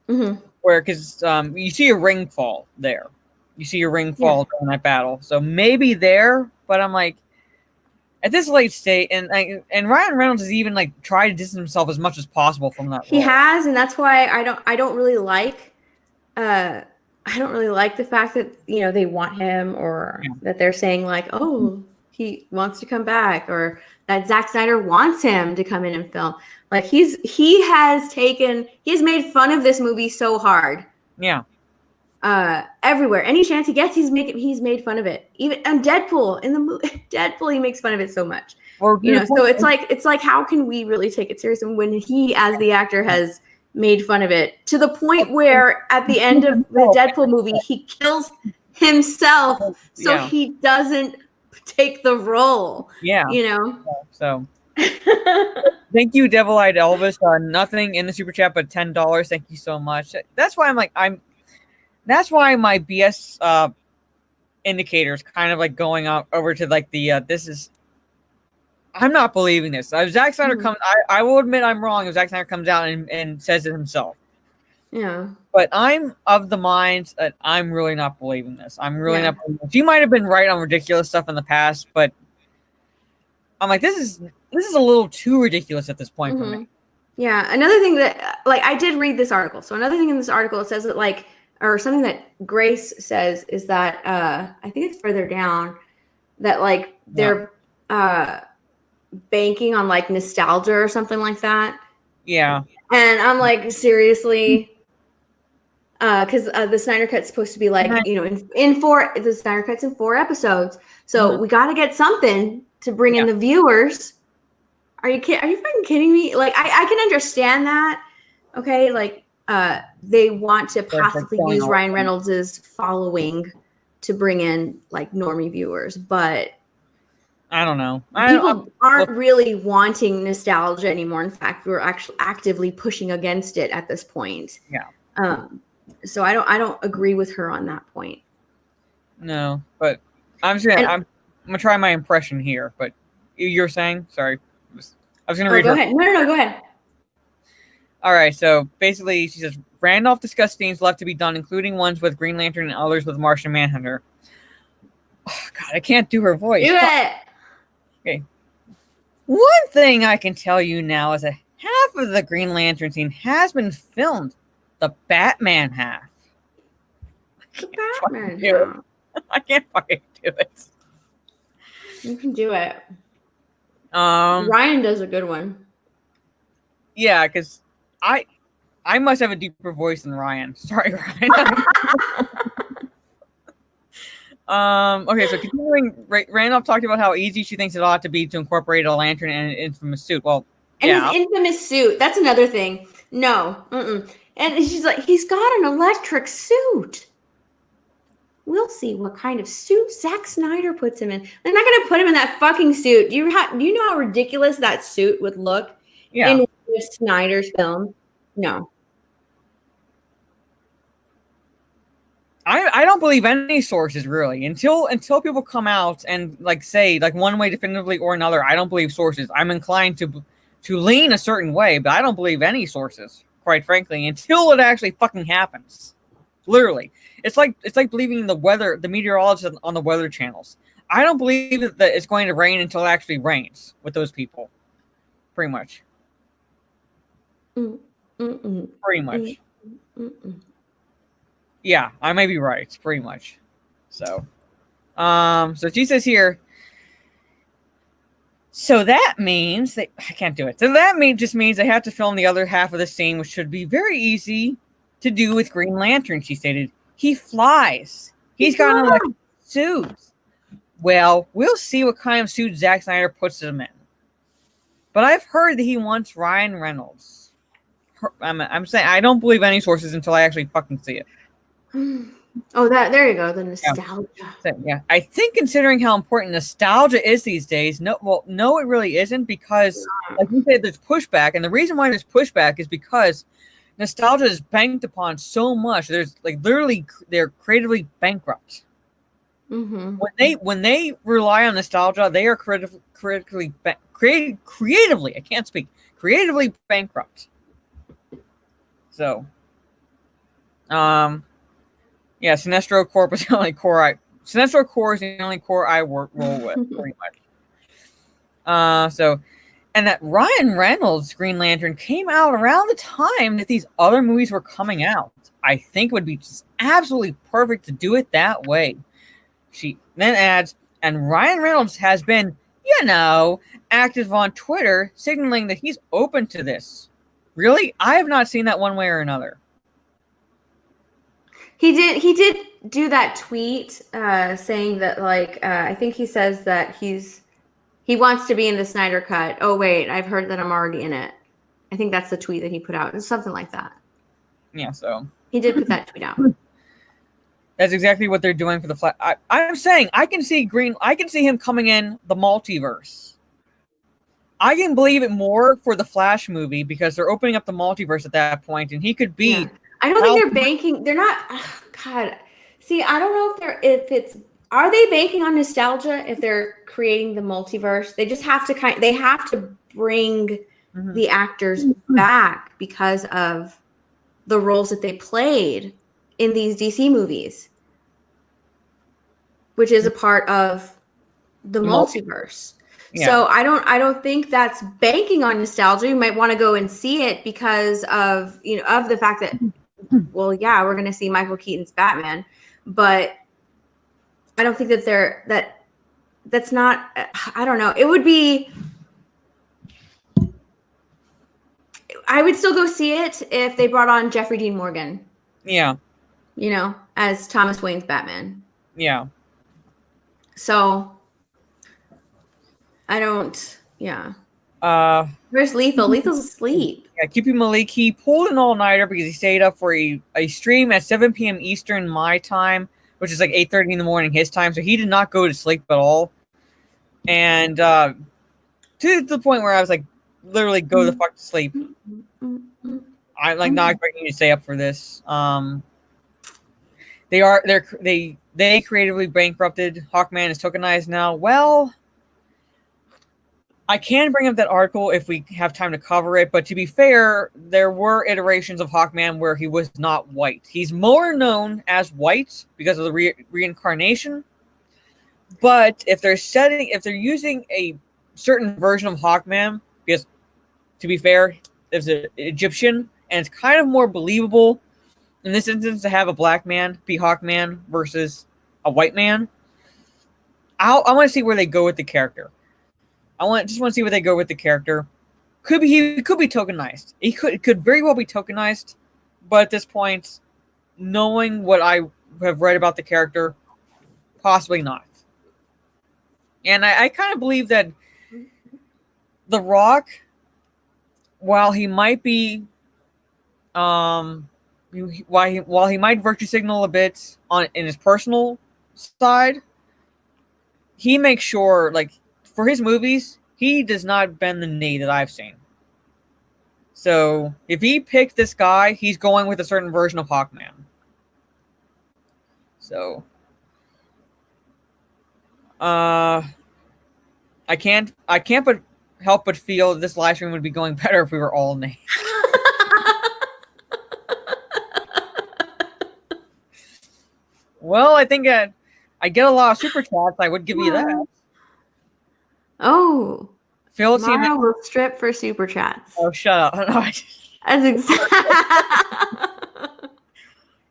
where because you see a ring fall there, during that battle, so maybe there. But I'm like, at this late state, and Ryan Reynolds has even like tried to distance himself as much as possible from that. He has, and that's why I don't really like the fact that, you know, they want him, or that they're saying like, oh, he wants to come back, or that Zack Snyder wants him to come in and film. Like he has made fun of this movie so hard. Yeah. Everywhere, any chance he gets, he's made fun of it. Even on Deadpool, in the movie Deadpool, he makes fun of it so much. Well, you know, so it's like how can we really take it seriously when he, as the actor, has made fun of it to the point where at the end of the Deadpool movie he kills himself so he doesn't take the role. Yeah, you know. So thank you, Devil Eyed Elvis. Nothing in the super chat but $10. Thank you so much. That's why That's why my BS indicators kind of like going out over to like the I'm not believing this. Zack Snyder comes. I will admit I'm wrong if Zack Snyder comes out and says it himself. Yeah. But I'm of the mind that I'm really not believing this. I'm really not believing this. You might have been right on ridiculous stuff in the past, but I'm like, this is a little too ridiculous at this point for me. Yeah. Another thing that, like, I did read this article. So another thing in this article, it says that, like, or something that Grace says is that I think it's further down that, like, they're banking on like nostalgia or something like that. Yeah. And I'm like, seriously? Because the Snyder Cut's supposed to be like, you know, the Snyder Cut's in 4 episodes. So we got to get something to bring in the viewers. Are you fucking kidding me? Like, I can understand that. Okay. Like, they want to possibly use Ryan Reynolds' following to bring in like normie viewers, but I don't know. People aren't really wanting nostalgia anymore. In fact, we're actually actively pushing against it at this point. Yeah. So I don't agree with her on that point. No, but I'm gonna try my impression here. But you're saying, sorry, I was gonna read. Go ahead. No, go ahead. All right. So basically, she says Randolph discussed scenes left to be done, including ones with Green Lantern and others with Martian Manhunter. Oh, God, I can't do her voice. Do it. Okay. One thing I can tell you now is that half of the Green Lantern scene has been filmed. The Batman half. The Batman half. I can't fucking do it. You can do it. Ryan does a good one. Yeah, because I must have a deeper voice than Ryan. Sorry, Ryan. Okay, so continuing, Randolph talked about how easy she thinks it ought to be to incorporate a lantern and an infamous suit. Well, and his infamous suit, that's another thing. No. And she's like, he's got an electric suit. We'll see what kind of suit Zack Snyder puts him in. They're not going to put him in that fucking suit. Do you know how ridiculous that suit would look in Snyder's film? No. I don't believe any sources really until people come out and like say like one way definitively or another. I don't believe sources. I'm inclined to lean a certain way, but I don't believe any sources, quite frankly, until it actually fucking happens. Literally, it's like believing the meteorologists on the weather channels. I don't believe that it's going to rain until it actually rains with those people. Pretty much. Pretty much. Yeah, I may be right. Pretty much. So she says here. So that means that I can't do it. So that just means they have to film the other half of the scene, which should be very easy to do with Green Lantern. She stated, "He flies. He's got an electric suit." Well, we'll see what kind of suit Zack Snyder puts him in. But I've heard that he wants Ryan Reynolds. I'm saying I don't believe any sources until I actually fucking see it. Oh, there you go. The nostalgia. So, yeah, I think considering how important nostalgia is these days, no, it really isn't, because, like you said, there's pushback, and the reason why there's pushback is because nostalgia is banked upon so much. There's like literally they're creatively bankrupt. Mm-hmm. When they rely on nostalgia, they are creatively I can't speak, creatively bankrupt. So, yeah, Sinestro Corp is the only core Sinestro Corps is the only core I roll with, pretty much. So, and that Ryan Reynolds Green Lantern came out around the time that these other movies were coming out. I think it would be just absolutely perfect to do it that way. She then adds, and Ryan Reynolds has been, active on Twitter, signaling that he's open to this. Really? I have not seen that one way or another. He did do that tweet saying that, like, I think he says that he wants to be in the Snyder Cut. Oh wait, I've heard that I'm already in it. I think that's the tweet that he put out. It's something like that. Yeah, so he did put that tweet out. That's exactly what they're doing for the Flash. I'm saying I can see him coming in the multiverse. I can believe it more for the Flash movie because they're opening up the multiverse at that point, and he could be. Yeah. I don't think they're banking. They're not. Oh, God, see, I don't know are they banking on nostalgia if they're creating the multiverse? They just have to they have to bring the actors back because of the roles that they played in these DC movies, which is a part of the multiverse. Yeah. So I don't think that's banking on nostalgia. You might want to go and see it because of of the fact that, well, yeah, we're going to see Michael Keaton's Batman, but I don't think that that's not. I don't know. It would be. I would still go see it if they brought on Jeffrey Dean Morgan. Yeah. As Thomas Wayne's Batman. Yeah. So I don't. Yeah. Where's Lethal? Lethal's asleep. Yeah, QP Malik, he pulled an all-nighter because he stayed up for a stream at 7 p.m. Eastern my time, which is like 8:30 in the morning his time. So he did not go to sleep at all. And to the point where I was like, literally go the fuck to sleep. I'm like not expecting you to stay up for this. They creatively bankrupted. Hawkman is tokenized now. Well, I can bring up that article if we have time to cover it, but to be fair, there were iterations of Hawkman where he was not white. He's more known as white because of the reincarnation. But if they're using a certain version of Hawkman, because to be fair, there's an Egyptian, and it's kind of more believable in this instance to have a black man be Hawkman versus a white man. I want to see where they go with the character. Just want to see where they go with the character. He could be tokenized. It could very well be tokenized, but at this point, knowing what I have read about the character, possibly not. And I kind of believe that The Rock, while he might be, while he might virtue signal a bit in his personal side, he makes sure, like, for his movies, he does not bend the knee that I've seen. So if he picked this guy, he's going with a certain version of Hawkman. So I can't help but feel that this live stream would be going better if we were all naked. Well, I think I get a lot of super chats. I would give you that. Oh, Phil Mara will strip for super chats. Oh, shut up! That's exactly.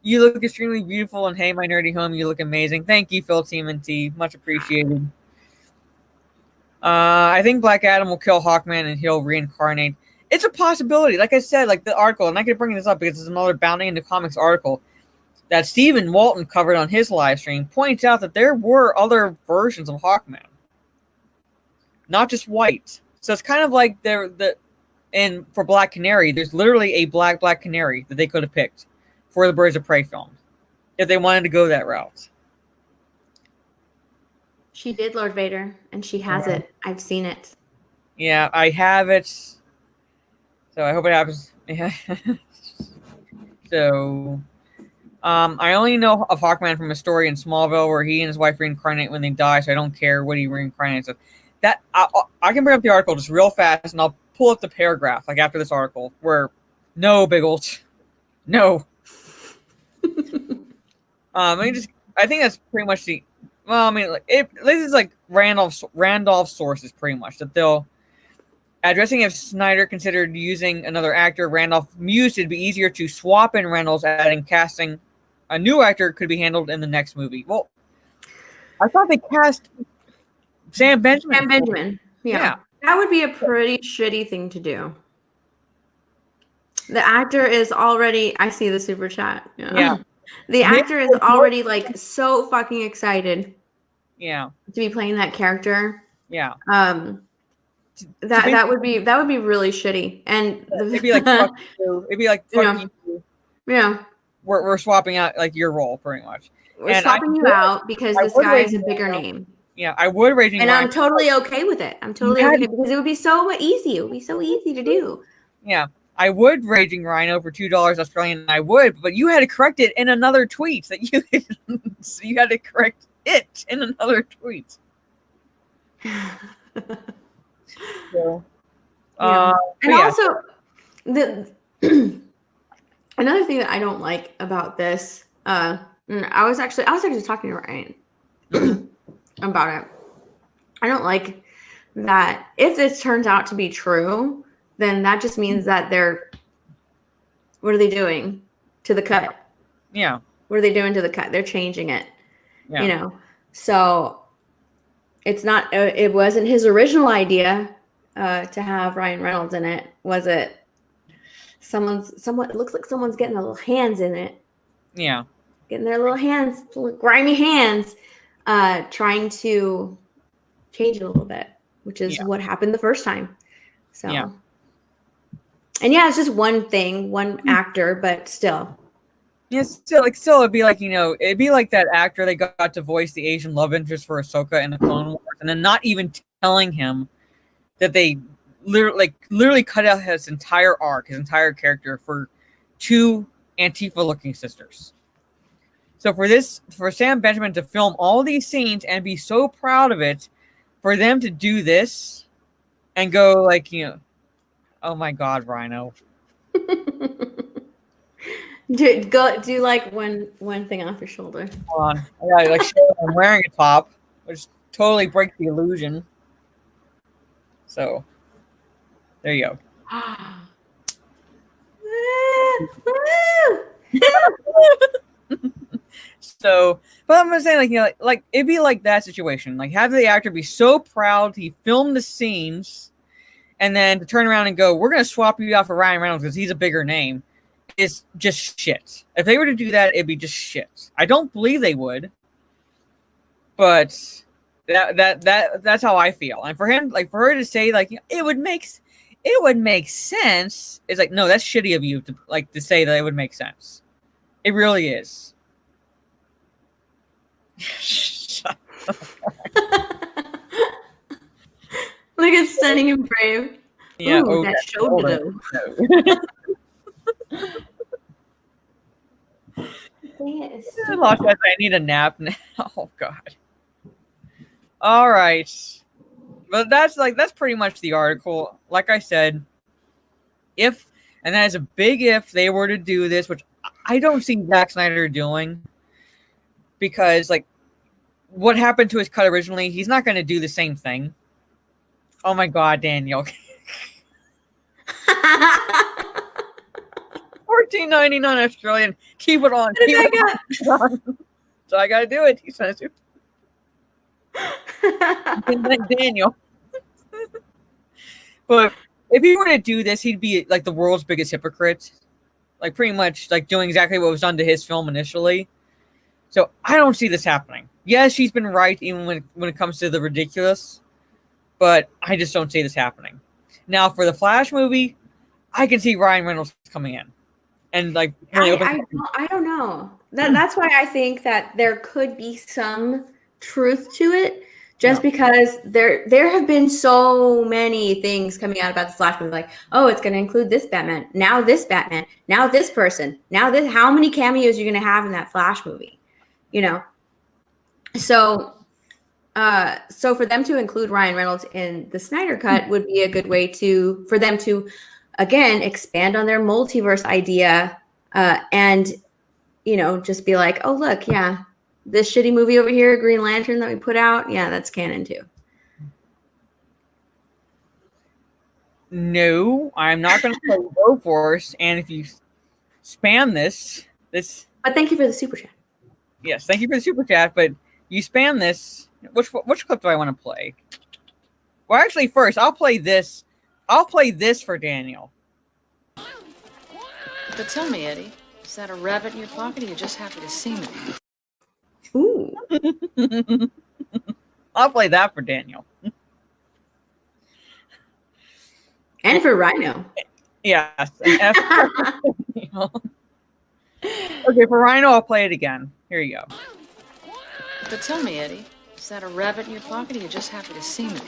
You look extremely beautiful, and hey, my nerdy home, you look amazing. Thank you, Phil TMNT. Much appreciated. I think Black Adam will kill Hawkman and he'll reincarnate. It's a possibility. Like I said, like the article, and I could bring this up because it's another Bounding into Comics article that Stephen Walton covered on his live stream, points out that there were other versions of Hawkman. Not just white. So it's kind of like for Black Canary, there's literally a black Canary that they could have picked for the Birds of Prey film. if they wanted to go that route. She did Lord Vader, and she has it. I've seen it. Yeah, I have it. So I hope it happens. Yeah. So, I only know of Hawkman from a story in Smallville where he and his wife reincarnate when they die, so I don't care what he reincarnates as. That I can bring up the article just real fast, and I'll pull up the paragraph like after this article where no Biggles, no. I think that's pretty much the. Well, I mean, like this is like Randolph's sources pretty much that they'll. Addressing if Snyder considered using another actor, Randolph mused it'd be easier to swap in Reynolds, adding casting a new actor could be handled in the next movie. Well, I thought they cast Sam Benjamin. Sam Benjamin. Yeah. That would be a pretty shitty thing to do. The actor is already, I see the super chat. Yeah. The actor is already like so fucking excited. Yeah. To be playing that character. Yeah. That would be really shitty. And it'd be like fuck you. It'd be like fuck you. Yeah. We're swapping out like your role pretty much. We're swapping you out because this guy is a bigger name. Yeah, I would Raging and Rhino. I'm totally okay with it. I'm totally okay because it would be so easy. It would be so easy to do. Yeah. I would Raging Rhino for $2 Australian. I would, but you had to correct it in another tweet that you so you had to correct it in another tweet. So, and also the another thing that I don't like about this, I was actually talking to Ryan about it. I don't like that if this turns out to be true, then that just means that what are they doing to the cut? Yeah. What are they doing to the cut? They're changing it. Yeah. So it's not. It wasn't his original idea to have Ryan Reynolds in it, was it? It looks like someone's getting their little hands in it. Yeah. Getting their little hands, little grimy hands, trying to change it a little bit, which is what happened the first time. So. Yeah. And it's just one thing, one actor, but still. Yeah, still, it'd be like, it'd be like that actor they got to voice the Asian love interest for Ahsoka in the Clone Wars, and then not even telling him that they literally cut out his entire arc, his entire character for two Antifa-looking sisters. So for Sam Benjamin to film all these scenes and be so proud of it, for them to do this and go like, oh my God, Rhino. Do like one thing off your shoulder. Hold on. I gotta show I'm wearing a top, which totally breaks the illusion. So there you go. So, but I'm just saying, like it'd be like that situation. Like, have the actor be so proud he filmed the scenes, and then to turn around and go, "We're gonna swap you out for Ryan Reynolds because he's a bigger name." Is just shit. If they were to do that, it'd be just shit. I don't believe they would, but that's how I feel. And for him, like for her to say, like it would make sense. It's like, no, that's shitty of you to say that it would make sense. It really is. Look at Stunning and Brave. Yeah, ooh, that shoulder though. I need a nap now. Oh God. All right, but that's pretty much the article. Like I said, and that is a big if they were to do this, which I don't see Zack Snyder doing, because like what happened to his cut originally, he's not going to do the same thing. Oh my God, Daniel. $14.99 Australian. Keep it on. So I gotta do it. He says it. Daniel. But if he were to do this, he'd be like the world's biggest hypocrite. Like pretty much like doing exactly what was done to his film initially. So I don't see this happening. Yes, she's been right even when it comes to the ridiculous. But I just don't see this happening. Now for the Flash movie, I can see Ryan Reynolds coming in. And like I don't know. that's why I think that there could be some truth to it, just because there have been so many things coming out about the Flash movie, like, oh, it's going to include this Batman, now this person, now this. How many cameos are you going to have in that Flash movie? You know, so for them to include Ryan Reynolds in the Snyder Cut would be a good way for them to again expand on their multiverse idea, and just be like, oh, look, yeah, this shitty movie over here, Green Lantern, that we put out, yeah, that's canon too. No, I'm not going to play Go Force. And if you spam this. But thank you for the super chat. Yes, thank you for the super chat. But you spam this. Which clip do I want to play? Well, actually, first I'll play this. I'll play this for Daniel. But tell me, Eddie, is that a rabbit in your pocket, or you're just happy to see me? Ooh. I'll play that for Daniel. And for Rhino. Yes. Okay, for Rhino, I'll play it again. Here you go. But tell me, Eddie, is that a rabbit in your pocket, or you're just happy to see me?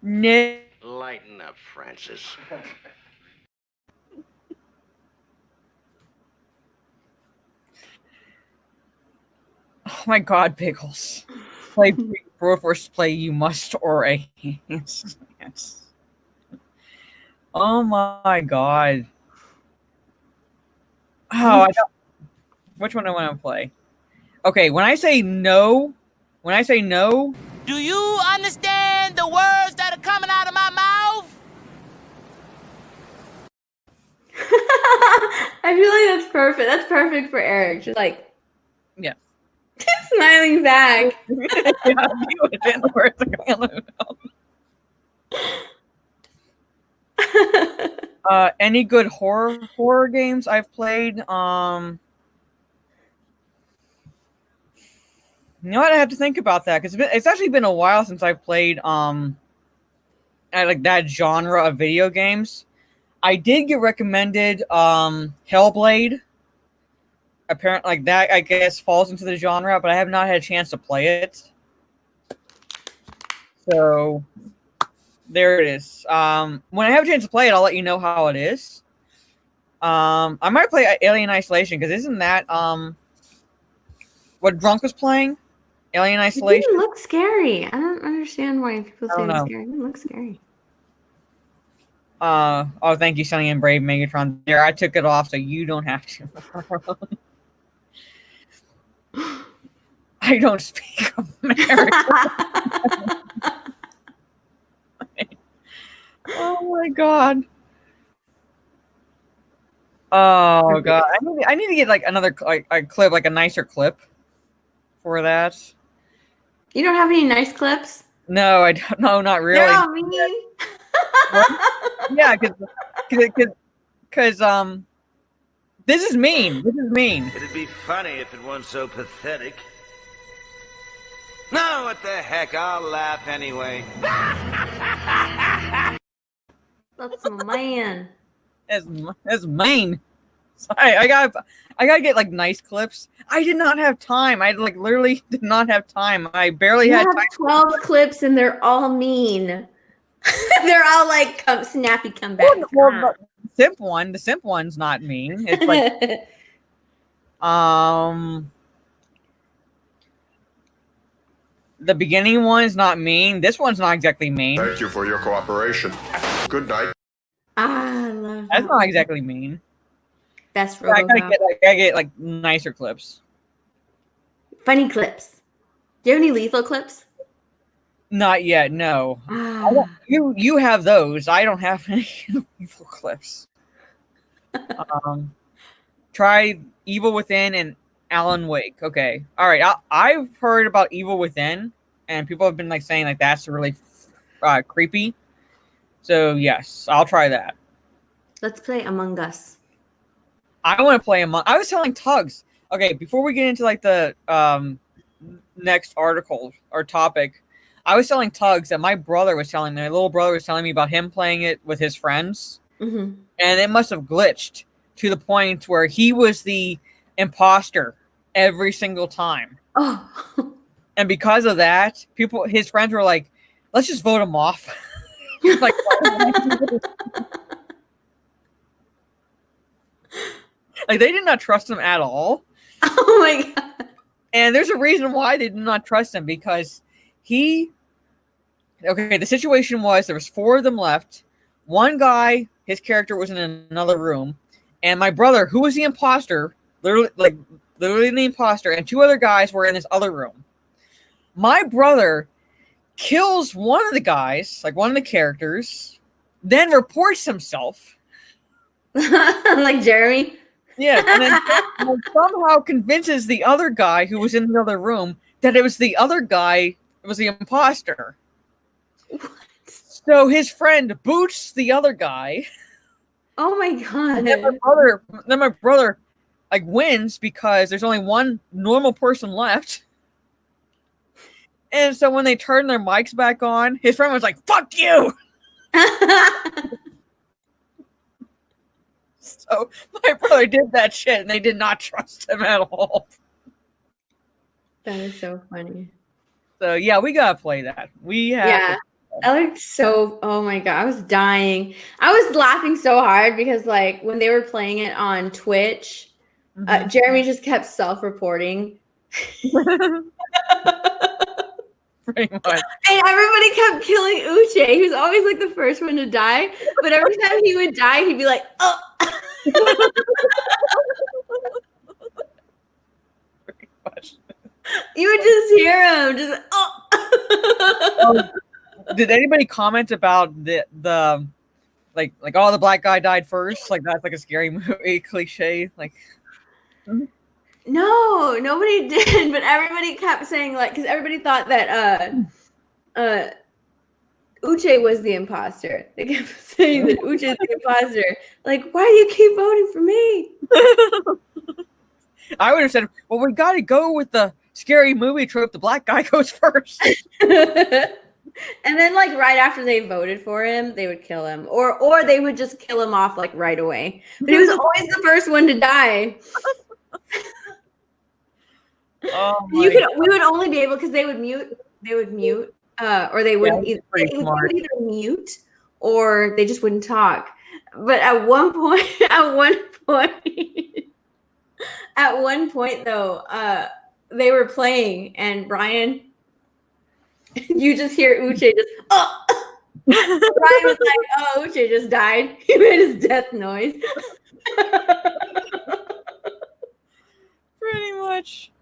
No. Lighten up, Francis. Oh my God, Pickles. Play Bro Force play you must or a yes. Oh my God. Oh, I don't. Which one do I want to play? Okay, when I say no. Do you understand the words that are coming out of my mouth? I feel like that's perfect. That's perfect for Eric. Just like, yeah. Smiling back. Yeah, you understand the words that are coming out of my mouth. Any good horror games I've played? You know what? I have to think about that because it's actually been a while since I've played like that genre of video games. I did get recommended Hellblade. Apparently, like that, I guess falls into the genre, but I have not had a chance to play it. So there it is. When I have a chance to play it, I'll let you know how it is. I might play Alien Isolation because isn't that what Drunk was playing? Alien Isolation. It didn't look scary. I don't understand why people say it's scary. It didn't look scary. Oh, thank you, Sunny and Brave Megatron. There, I took it off so you don't have to. I don't speak American. Oh my God. Oh God. I need to get like another a clip, like a nicer clip for that. You don't have any nice clips? No, I don't. No, not really. They're all mean. Yeah, because this is mean. This is mean. It'd be funny if it weren't so pathetic. No, what the heck? I'll laugh anyway. That's my man. That's mean. Sorry, I gotta get like nice clips. I did not have time. I like literally did not have time. I barely had time. 12 clips and they're all mean. They're all like snappy comebacks. Well, the simp one's not mean. It's like the beginning one's not mean. This one's not exactly mean. Thank you for your cooperation. Good night. I love That's not exactly mean. Best I RoboCop. gotta get like nicer clips. Funny clips. Do you have any lethal clips? Not yet, no. You have those. I don't have any lethal clips. Try Evil Within and Alan Wake. Okay, all right. I've heard about Evil Within, and people have been like saying like that's really creepy. So yes, I'll try that. Let's play Among Us. I want to play I was telling Tugs. Okay, before we get into like the next article or topic, I was selling tugs that my brother was telling me. My little brother was telling me about him playing it with his friends. Mm-hmm. And it must have glitched to the point where he was the imposter every single time. Oh. And because of that, his friends were like, let's just vote him off. Like, like they did not trust him at all. Oh my god. And there's a reason why they did not trust him, because the situation was there was 4 of them left. One guy, his character was in another room, and my brother, who was the imposter, literally the imposter, and 2 other guys were in this other room. My brother kills one of the guys, like one of the characters, then reports himself. Like Jeremy? Yeah, and then somehow convinces the other guy who was in the other room that it was the other guy, it was the imposter. What? So his friend boots the other guy. Oh my god. And then my brother like wins because there's only one normal person left. And so when they turned their mics back on, his friend was like, "Fuck you!" So my brother did that shit, and they did not trust him at all. That is so funny. So yeah, we gotta play that. We have. Yeah. I looked so, oh my god, I was dying. I was laughing so hard because like when they were playing it on Twitch, Jeremy just kept self-reporting. Pretty much. And everybody kept killing Uche. He was always like the first one to die. But every time he would die, he'd be like, oh. Pretty much. You would just hear him just oh. Did anybody comment about the like oh, the black guy died first? Like that's like a scary movie cliche. Like No, nobody did, but everybody kept saying like because everybody thought that Uche was the imposter. They kept saying that Uche is the imposter. Like, why do you keep voting for me? I would have said, well, we got to go with the scary movie trope. The black guy goes first. And then, like right after they voted for him, they would kill him, or they would just kill him off like right away. But he was always the first one to die. Oh We would only be able because they would mute, or they wouldn't Yeah, they would either mute or they just wouldn't talk. But at one point, though, they were playing and Brian, you just hear Uche just oh. Brian was like, "Oh, Uche just died." He made his death noise. Pretty much.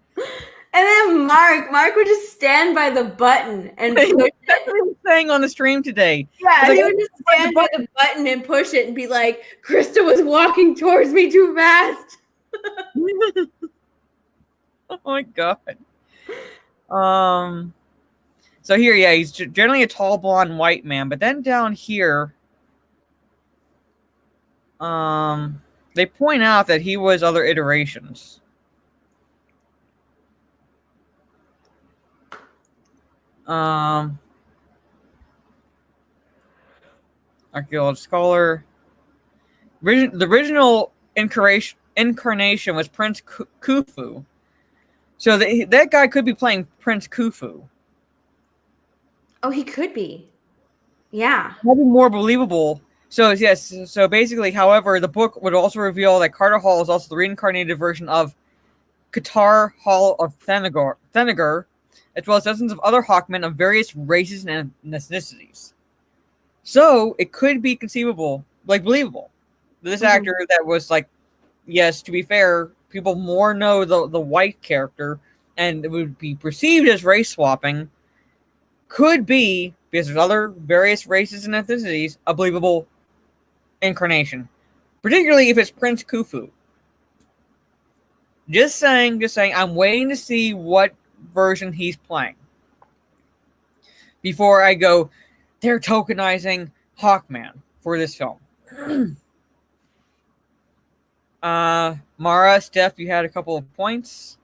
And then Mark would just stand by the button and push it. That's what he was saying on the stream today. Yeah, Like, he would just stand by the button and push it and be like, Krista was walking towards me too fast. Oh my god. So here, yeah, he's generally a tall, blonde, white man. But then down here, they point out that he was other iterations. Archaeological scholar. The original incarnation was Prince Khufu. So that guy could be playing Prince Khufu. Oh, he could be. Yeah. That'd be more believable. So yes, so basically, however, the book would also reveal that Carter Hall is also the reincarnated version of Qatar Hall of Thanagar, as well as dozens of other Hawkmen of various races and ethnicities. So it could be conceivable, like believable. This actor that was like, yes, to be fair, people more know the white character, and it would be perceived as race swapping. Could be, because there's other various races and ethnicities, a believable incarnation. Particularly if it's Prince Khufu. Just saying, I'm waiting to see what version he's playing. Before I go, they're tokenizing Hawkman for this film. Mara, Steph, you had a couple of points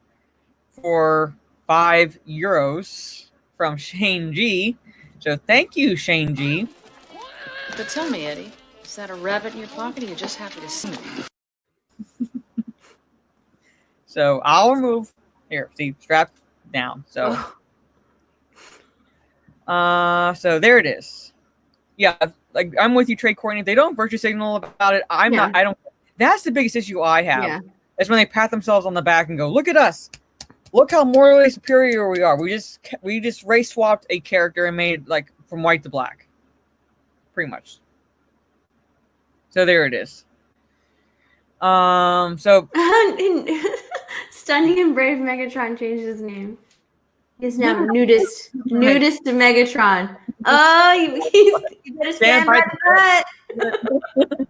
for €5 from Shane G. So thank you, Shane G. But tell me, Eddie, is that a rabbit in your pocket, or are you just happy to see me? So I'll remove here. See, strap down. So, so there it is. Yeah, like I'm with you, Trey Courtney. If they don't virtue signal about it, I'm not. I don't. That's the biggest issue I have. Yeah. Is when they pat themselves on the back and go, "Look at us! Look how morally superior we are. We just race swapped a character and made like from white to black, pretty much." So there it is. So Stunning and Brave Megatron changed his name. He's now nudist to Megatron. Oh, he's gonna stand by the butt.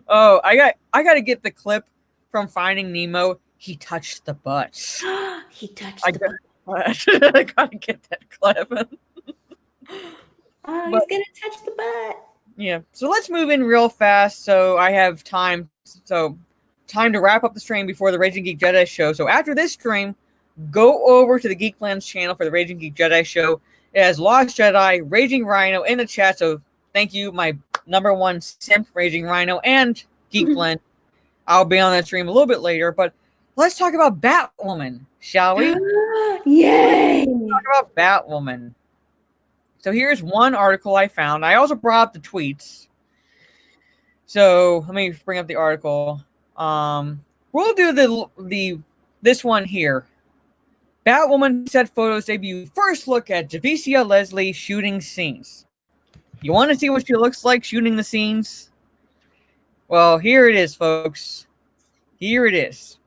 Oh, I got to get the clip from Finding Nemo. He touched the butt. He touched the butt. I gotta get that clip. Oh, he's gonna touch the butt. Yeah. So let's move in real fast. So I have time. So time to wrap up the stream before the Raging Geek Jedi show. So after this stream, go over to the Geeklands channel for the Raging Geek Jedi show. It has Lost Jedi, Raging Rhino in the chat. So thank you, my #1 simp, Raging Rhino, and Geekland. I'll be on that stream a little bit later, but let's talk about Batwoman, shall we? Yay! Let's talk about Batwoman. So here's one article I found. I also brought up the tweets. So let me bring up the article. We'll do this one here. Batwoman set photos debut. First look at Javicia Leslie shooting scenes. You want to see what she looks like shooting the scenes? Well, here it is, folks. Here it is.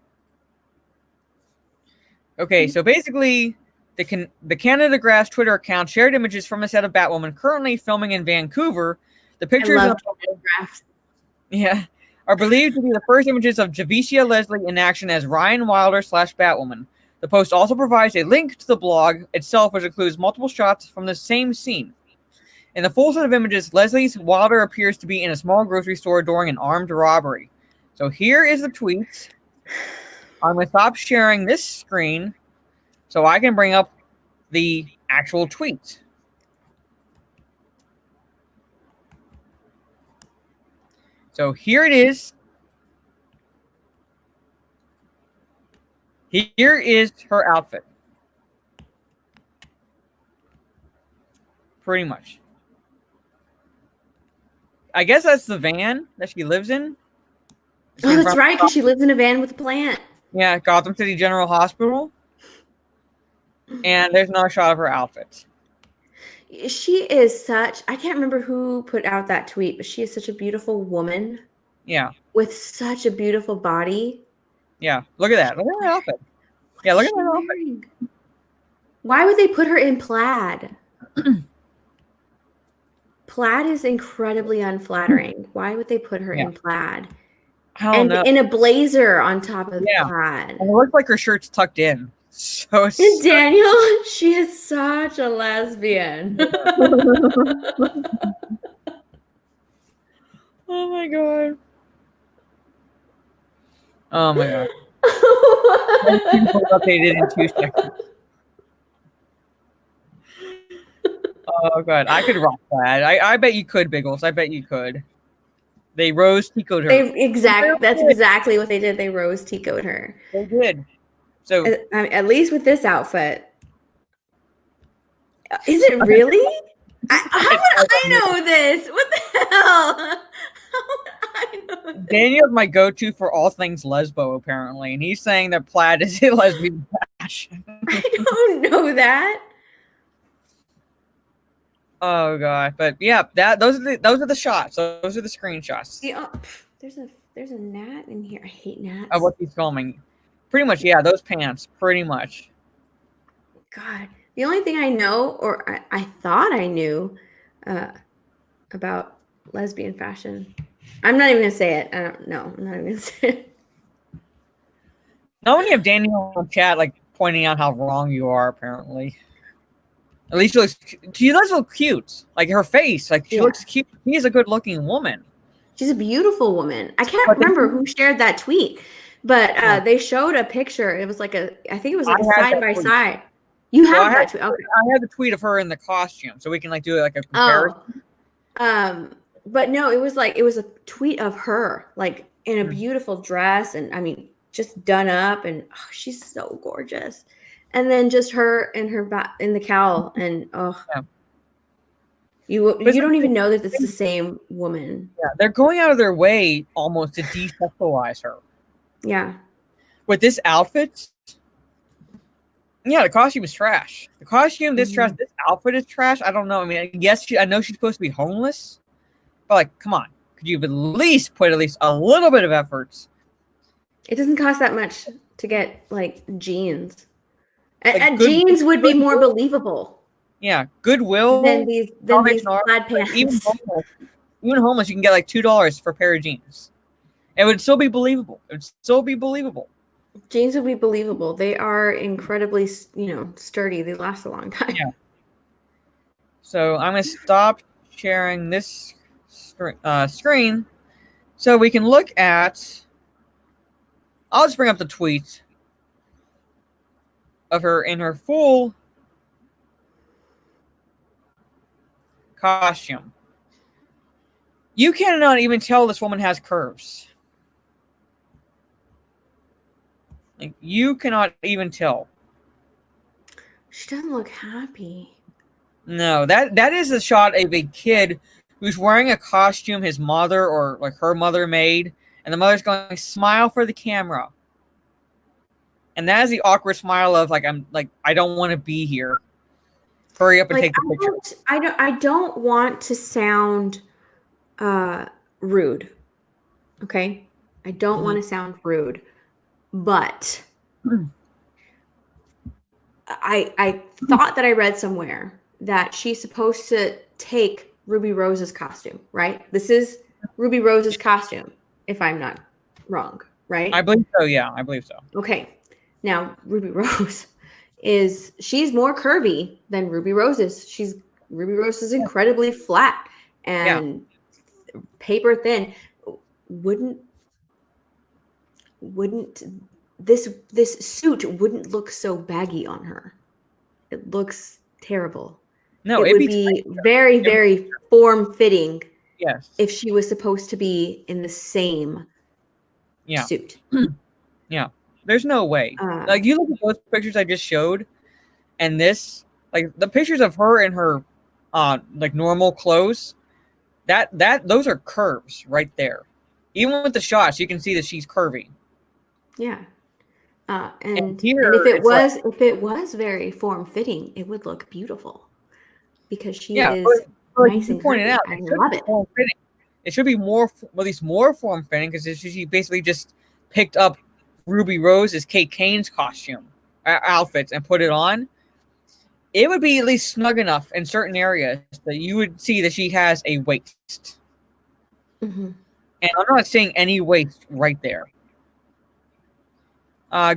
Okay, so basically, the Canada Grass Twitter account shared images from a set of Batwoman currently filming in Vancouver. The pictures are believed to be the first images of Javicia Leslie in action as Ryan Wilder / Batwoman. The post also provides a link to the blog itself, which includes multiple shots from the same scene. In the full set of images, Wilder appears to be in a small grocery store during an armed robbery. So here is the tweet. I'm going to stop sharing this screen so I can bring up the actual tweet. So here it is. Here is her outfit. Pretty much. I guess that's the van that she lives in. Oh, that's right, because she lives in a van with a plant. Yeah, Gotham City General Hospital. And there's another shot of her outfit. She is such, I can't remember who put out that tweet, but she is such a beautiful woman. Yeah. With such a beautiful body. Yeah, look at that. Look at her outfit. Yeah, look at her outfit. Why would they put her in plaid? Plaid is incredibly unflattering. Why would they put her in plaid? And in a blazer on top of plaid. And it looks like her shirt's tucked in. So Daniel, she is such a lesbian. Oh my god. Oh my god. Updated in 2 seconds. Oh god, I could rock that. I bet you could, Biggles. I bet you could. They rose Tico'd her. That's exactly what they did. They rose Tico'd her. They did. So at least with this outfit. Is it really? How would I know this? What the hell? How would I know this? Daniel's my go-to for all things lesbo, apparently, and he's saying that plaid is a lesbian fashion. I don't know that. Oh god, but yeah, those are the shots. Those are the screenshots. See, there's a gnat in here. I hate gnats. Of what he's filming. Pretty much, yeah, those pants. Pretty much. God, the only thing I know, or I thought I knew, about lesbian fashion. I'm not even gonna say it. I don't know. I'm not even gonna say it. Not when you have Daniel in chat, like pointing out how wrong you are. Apparently, at least she does look cute. Like her face, like she looks cute. She is a good-looking woman. She's a beautiful woman. I can't remember who shared that tweet. But they showed a picture. It was like I think it was like a side by side. You Well, have that tweet. Okay. I have the tweet of her in the costume, so we can like do like a comparison. But no, it was a tweet of her like in a beautiful dress, and I mean, just done up, and she's so gorgeous. And then just her in in the cowl, and you don't even know that it's the same woman. Yeah, they're going out of their way almost to desexualize her. Yeah. With this outfit, yeah, the costume is trash. The costume, this trash, this outfit is trash. I don't know. I mean, yes, I know she's supposed to be homeless, but like, come on, could you at least put at least a little bit of efforts? It doesn't cost that much to get like jeans, and jeans would be more believable. Yeah, Goodwill than these plaid pants. Even homeless, you can get like $2 for a pair of jeans. It would still be believable. It would still be believable. Jeans would be believable. They are incredibly, sturdy. They last a long time. Yeah. So I'm going to stop sharing this screen so we can look at. I'll just bring up the tweet of her in her full costume. You cannot even tell this woman has curves. Like, you cannot even tell. She doesn't look happy. No, that is a shot of a kid who's wearing a costume his mother or like her mother made, and the mother's going, smile for the camera. And that is the awkward smile of like, I don't want to be here. Hurry up and take the picture. I don't want to sound rude. Okay? I don't want to sound rude. But I thought that I read somewhere that she's supposed to take Ruby Rose's costume, right? This is Ruby Rose's costume, if I'm not wrong, right? I believe so, yeah. I believe so. Okay. Now, Ruby Rose she's more curvy than Ruby Rose is. Ruby Rose is incredibly flat and paper thin. Wouldn't this suit wouldn't look so baggy on her? It looks terrible. No, it would be very, very form-fitting. Yes. If she was supposed to be in the same suit. Yeah. There's no way. Like, you look at those pictures I just showed, and this, like, the pictures of her in her, like, normal clothes, those are curves right there. Even with the shots, you can see that she's curvy. Yeah. And here, if it was very form-fitting, it would look beautiful because she is nice and pointed out. I love it. It should be more, at least more form-fitting, because she basically just picked up Ruby Rose's Kate Kane's costume outfits and put it on. It would be at least snug enough in certain areas that you would see that she has a waist. Mm-hmm. And I'm not seeing any waist right there.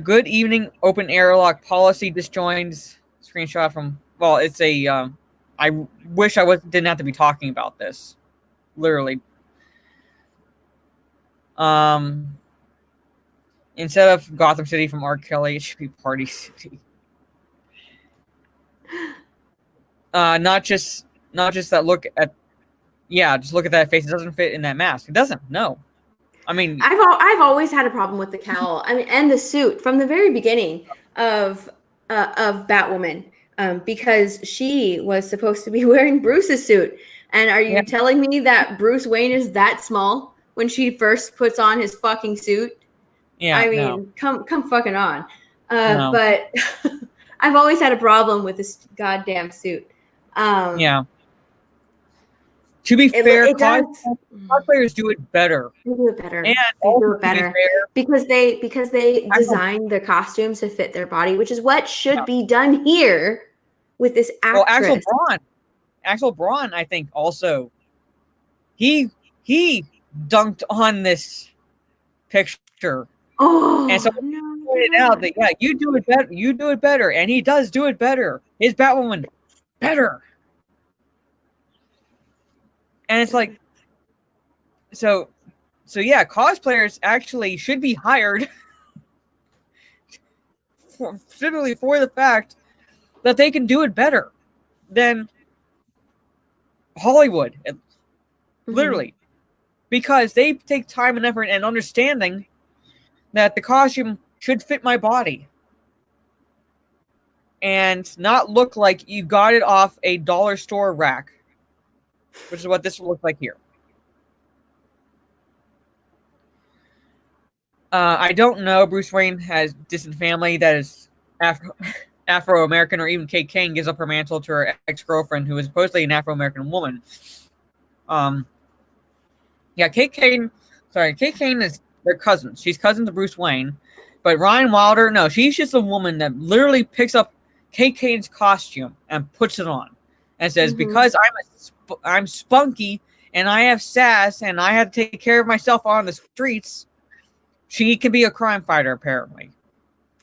Good evening, open airlock policy disjoins. Screenshot from, well, it's a, I wish I didn't have to be talking about this. Literally. Instead of Gotham City from R. Kelly, it should be Party City. Not just that look at, just look at that face. It doesn't fit in that mask. It doesn't. No. I mean, I've always had a problem with the cowl. I mean, and the suit from the very beginning of Batwoman, because she was supposed to be wearing Bruce's suit. And are you telling me that Bruce Wayne is that small when she first puts on his fucking suit? Yeah, I mean, come fucking on. But I've always had a problem with this goddamn suit. To be fair, cosplayers do it better. They do it better. And they do it better because they design their costumes to fit their body, which is what should be done here with this actress. Well, Axel Braun, I think also he dunked on this picture. Oh, and so pointed out that you do it better. You do it better, and he does do it better. His Batwoman better. And it's like, so cosplayers actually should be hired specifically for the fact that they can do it better than Hollywood, literally, because they take time and effort and understanding that the costume should fit my body and not look like you got it off a dollar store rack, which is what this will look like here. I don't know. Bruce Wayne has distant family that is Afro-American, or even Kate Kane gives up her mantle to her ex-girlfriend, who is supposedly an Afro-American woman. Kate Kane is their cousin. She's cousin to Bruce Wayne. But Ryan Wilder, no, she's just a woman that literally picks up Kate Kane's costume and puts it on and says, because I'm spunky and I have sass and I have to take care of myself on the streets, she can be a crime fighter, apparently.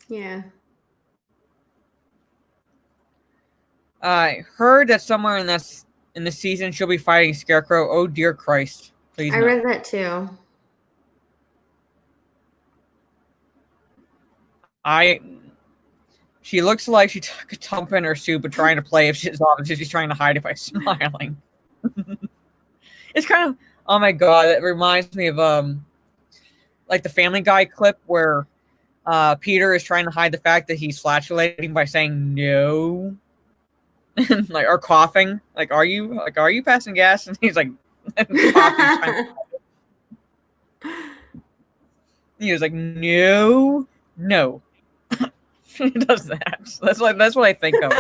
Yeah. I heard that somewhere in this season she'll be fighting Scarecrow. Oh dear Christ! Please. I read that too. She looks like she took a dump in her soup, but trying to play if she's obviously she's trying to hide it by smiling. It's kind of, oh my god, it reminds me of like the Family Guy clip where Peter is trying to hide the fact that he's flatulating by saying no. Like, or coughing, like, are you passing gas? And he's like, coughing. He was like, no. He does that. That's what I think of.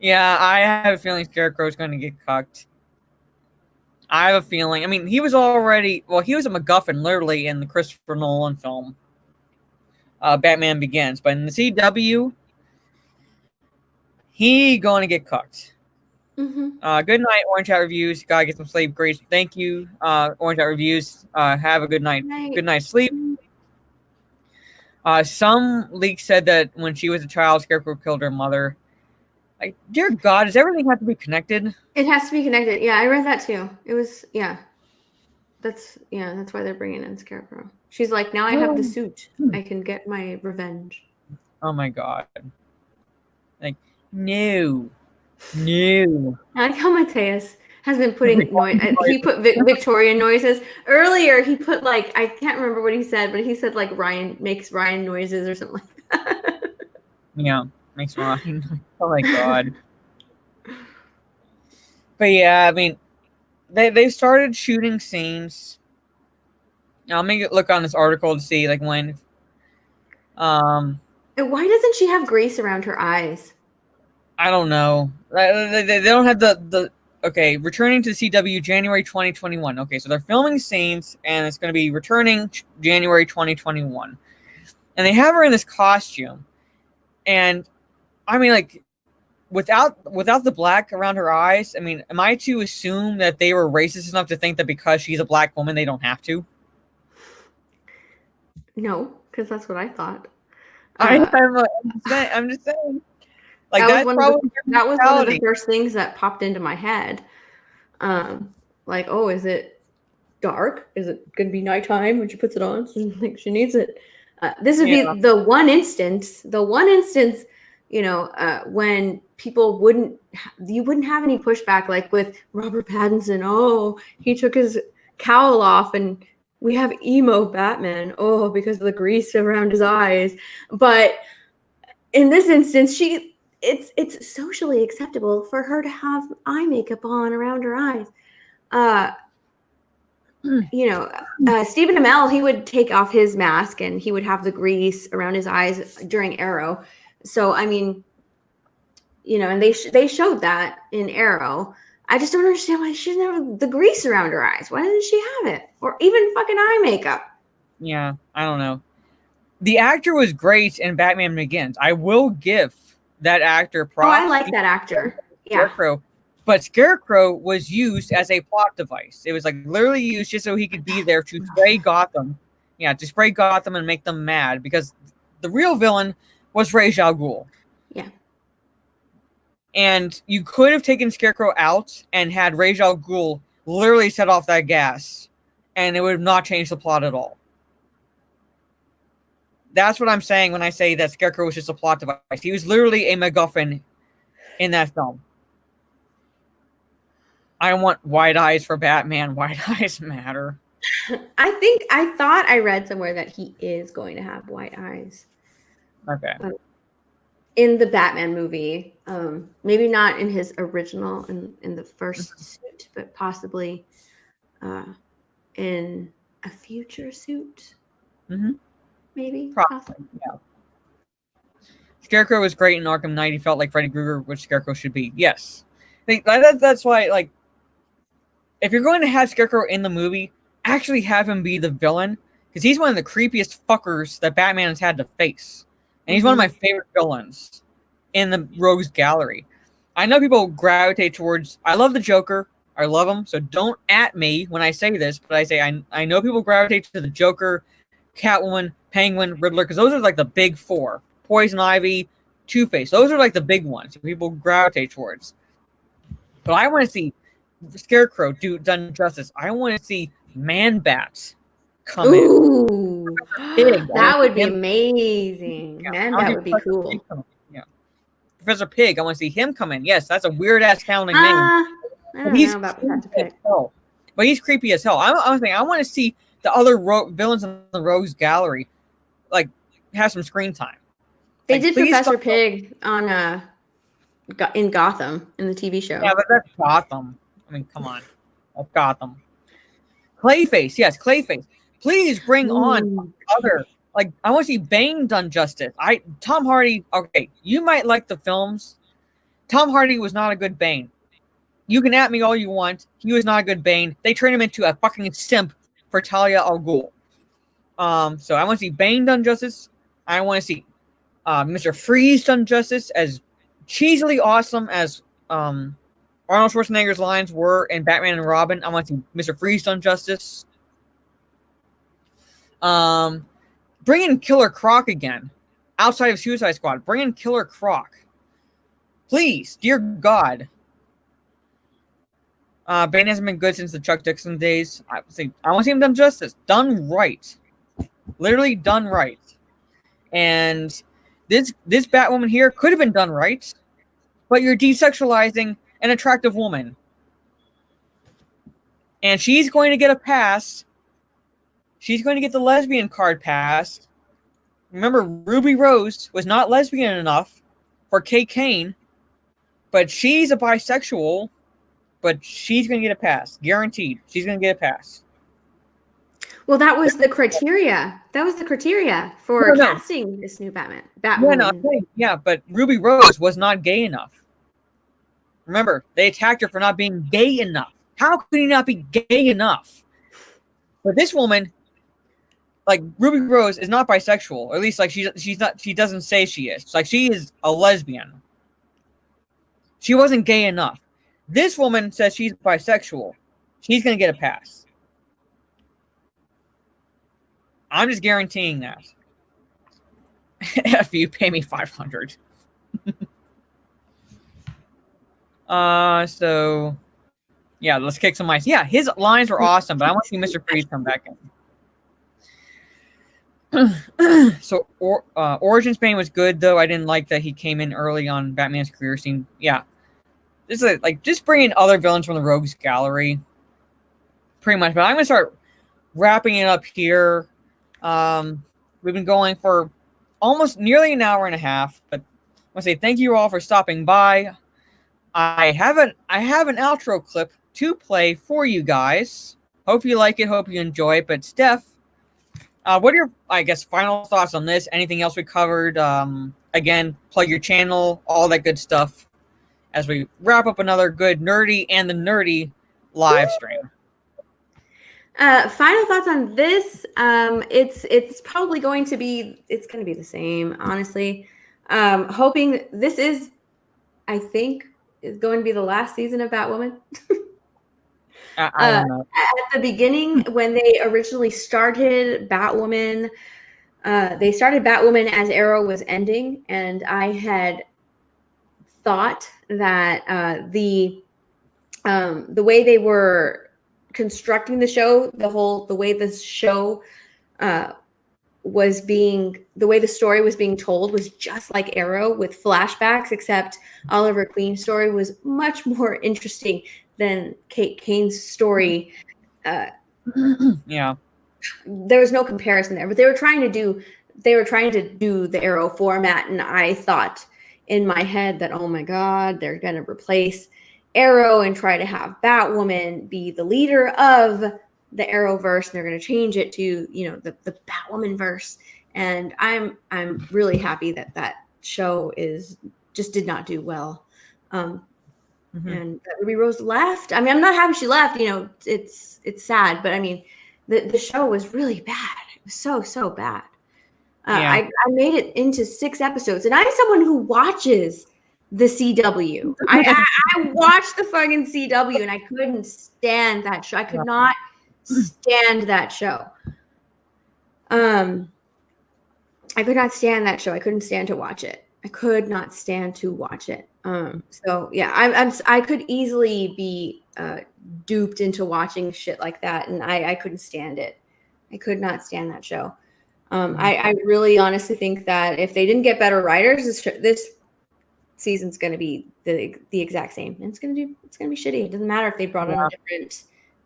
Yeah, I have a feeling Scarecrow's going to get cucked. I have a feeling. I mean, he was a MacGuffin literally in the Christopher Nolan film. Batman Begins, but in the CW, he going to get cucked. Good night, Orange Hat Reviews. Gotta get some sleep. Great, thank you, Orange Hat Reviews. Have a good night. Good night, sleep. Some leaks said that when she was a child, Scarecrow killed her mother. Like, dear God, does everything have to be connected? It has to be connected. Yeah, I read that too. It was That's why they're bringing in Scarecrow. She's like, now I have the suit. I can get my revenge. Oh my god. Like, no. I like how Mateus has been putting noise. He put Victorian noises. Earlier, he put like, I can't remember what he said, but he said like Ryan makes Ryan noises or something like that. Yeah, makes Ryan. Oh my god. But yeah, I mean, they started shooting scenes. I'll make it look on this article to see like when. And why doesn't she have grease around her eyes? I don't know. They don't have the. Okay, returning to the CW January 2021. Okay, so they're filming scenes and it's going to be returning January 2021, and they have her in this costume, and I mean like. Without the black around her eyes, I mean, am I to assume that they were racist enough to think that because she's a black woman, they don't have to? No, because that's what I thought. I'm just saying. Like that was one of the first things that popped into my head. Like, oh, is it dark? Is it going to be nighttime when she puts it on? Like, she needs it. This would be the one instance. You know, when people wouldn't have any pushback, like with Robert Pattinson. Oh, he took his cowl off, and we have emo Batman. Oh, because of the grease around his eyes. But in this instance, it's socially acceptable for her to have eye makeup on around her eyes. You know, Stephen Amell, he would take off his mask and he would have the grease around his eyes during Arrow. So, I mean, you know, and they showed that in Arrow. I just don't understand why she didn't have the grease around her eyes. Why didn't she have it? Or even fucking eye makeup. Yeah, I don't know. The actor was great in Batman Begins. I will give that actor props. Oh, I like that actor. Yeah. Scarecrow. But Scarecrow was used as a plot device. It was like literally used just so he could be there to spray Gotham. Yeah, to spray Gotham and make them mad, because the real villain was Ra's al Ghul. Yeah. And you could have taken Scarecrow out and had Ra's al Ghul literally set off that gas, and it would have not changed the plot at all. That's what I'm saying when I say that Scarecrow was just a plot device. He was literally a MacGuffin in that film. I want white eyes for Batman. White eyes matter. I thought I read somewhere that he is going to have white eyes. Okay. In the Batman movie. Maybe not in his original in the first suit, but possibly in a future suit. Mm-hmm. Maybe. Probably, yeah. Scarecrow was great in Arkham Knight. He felt like Freddy Krueger, which Scarecrow should be. Yes. That's why, like, if you're going to have Scarecrow in the movie, actually have him be the villain, because he's one of the creepiest fuckers that Batman has had to face. And he's one of my favorite villains in the Rogues Gallery. I know people gravitate towards... I love the Joker. I love him, so don't at me when I say this, but I say I know people gravitate to the Joker, Catwoman, Penguin, Riddler, because those are like the big four. Poison Ivy, Two-Face. Those are like the big ones people gravitate towards. But I want to see Scarecrow done justice. I want to see Man-Bat come in. Pig. That would be amazing. Yeah, Man-Bat would be cool. Yeah. Professor Pig, I want to see him come in. Yes, that's a weird-ass sounding name. I don't know about Professor Pig. But he's creepy as hell. I want to see the other villains in the Rogues Gallery like have some screen time. They did Professor Pig on in Gotham in the TV show. Yeah, but that's Gotham. I mean, come on. That's Gotham. Clayface, yes, Clayface. Please bring on other. Like, I want to see Bane done justice. Tom Hardy. Okay, you might like the films. Tom Hardy was not a good Bane. You can at me all you want. He was not a good Bane. They turned him into a fucking simp for Talia al Ghul. So I want to see Bane done justice. I want to see Mr. Freeze done justice as cheesily awesome as Arnold Schwarzenegger's lines were in Batman and Robin. I want to see Mr. Freeze done justice. Bring in Killer Croc again. Outside of Suicide Squad, bring in Killer Croc. Please, dear God. Bane hasn't been good since the Chuck Dixon days. I want to see him done justice. Done right. Literally done right. And this Batwoman here could have been done right, but you're desexualizing an attractive woman. And she's going to get a pass. She's going to get the lesbian card passed. Remember, Ruby Rose was not lesbian enough for Kay Kane, but she's a bisexual, but she's going to get a pass. Guaranteed. She's going to get a pass. Well, that was the criteria. That was the criteria for casting this new Batwoman. Yeah, but Ruby Rose was not gay enough. Remember, they attacked her for not being gay enough. How could he not be gay enough? But this woman, like Ruby Rose, is not bisexual. Or at least, like she's not. She doesn't say she is. Like she is a lesbian. She wasn't gay enough. This woman says she's bisexual. She's gonna get a pass. I'm just guaranteeing that. If you pay me $500. So yeah, let's kick some ice. Yeah, his lines were awesome, but I want to see Mr. Freeze come back in. So Origins Bane was good, though. I didn't like that he came in early on Batman's career scene. Yeah. This is like just bringing other villains from the Rogues Gallery. Pretty much. But I'm gonna start wrapping it up here. We've been going for almost nearly an hour and a half, but I want to say thank you all for stopping by. I have an outro clip to play for you guys. Hope you like it. Hope you enjoy it. But Steph, what are your, I guess, final thoughts on this? Anything else we covered? Again, plug your channel, all that good stuff as we wrap up another good nerdy and the nerdy live stream. Final thoughts on this. It's probably going to be the same, honestly. Hoping this is, I think, is going to be the last season of Batwoman. I don't know. At the beginning, when they originally started Batwoman, they started Batwoman as Arrow was ending, and I had thought that the way they were constructing the show, the way this show the way the story was being told was just like Arrow with flashbacks, except Oliver Queen's story was much more interesting than Kate Kane's story. Yeah. There was no comparison there, but they were trying to do the Arrow format, and I thought in my head that, oh my God, they're going to replace Arrow and try to have Batwoman be the leader of the Arrowverse, and they're going to change it to, the Batwoman verse. And I'm really happy that show just did not do well. And that Ruby Rose left. I mean, I'm not happy she left. It's sad, but I mean, the show was really bad. It was so bad. I made it into 6 episodes, and I'm someone who watches the CW. I watched the fucking CW, and I couldn't stand that show. I could not stand that show. I could not stand that show. I couldn't stand to watch it. I could not stand to watch it. So yeah, I could easily be duped into watching shit like that, and I couldn't stand it. I could not stand that show. I really honestly think that if they didn't get better writers, this season's going to be the exact same. And it's going to be shitty. It doesn't matter if they brought on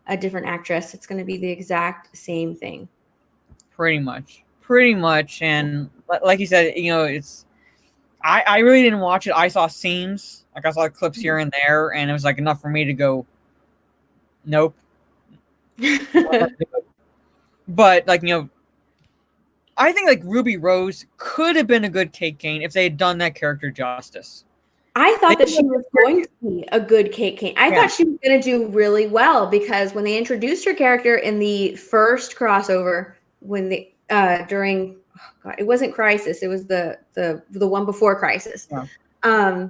a different actress. It's going to be the exact same thing. Pretty much. And like you said, it's. I really didn't watch it. I saw scenes, like I saw clips here and there, and it was like enough for me to go, nope. But like I think like Ruby Rose could have been a good Kate Kane if they had done that character justice. I thought that she was going to be a good Kate Kane. I thought she was going to do really well, because when they introduced her character in the first crossover, when they during it wasn't Crisis, it was the one before Crisis. Yeah.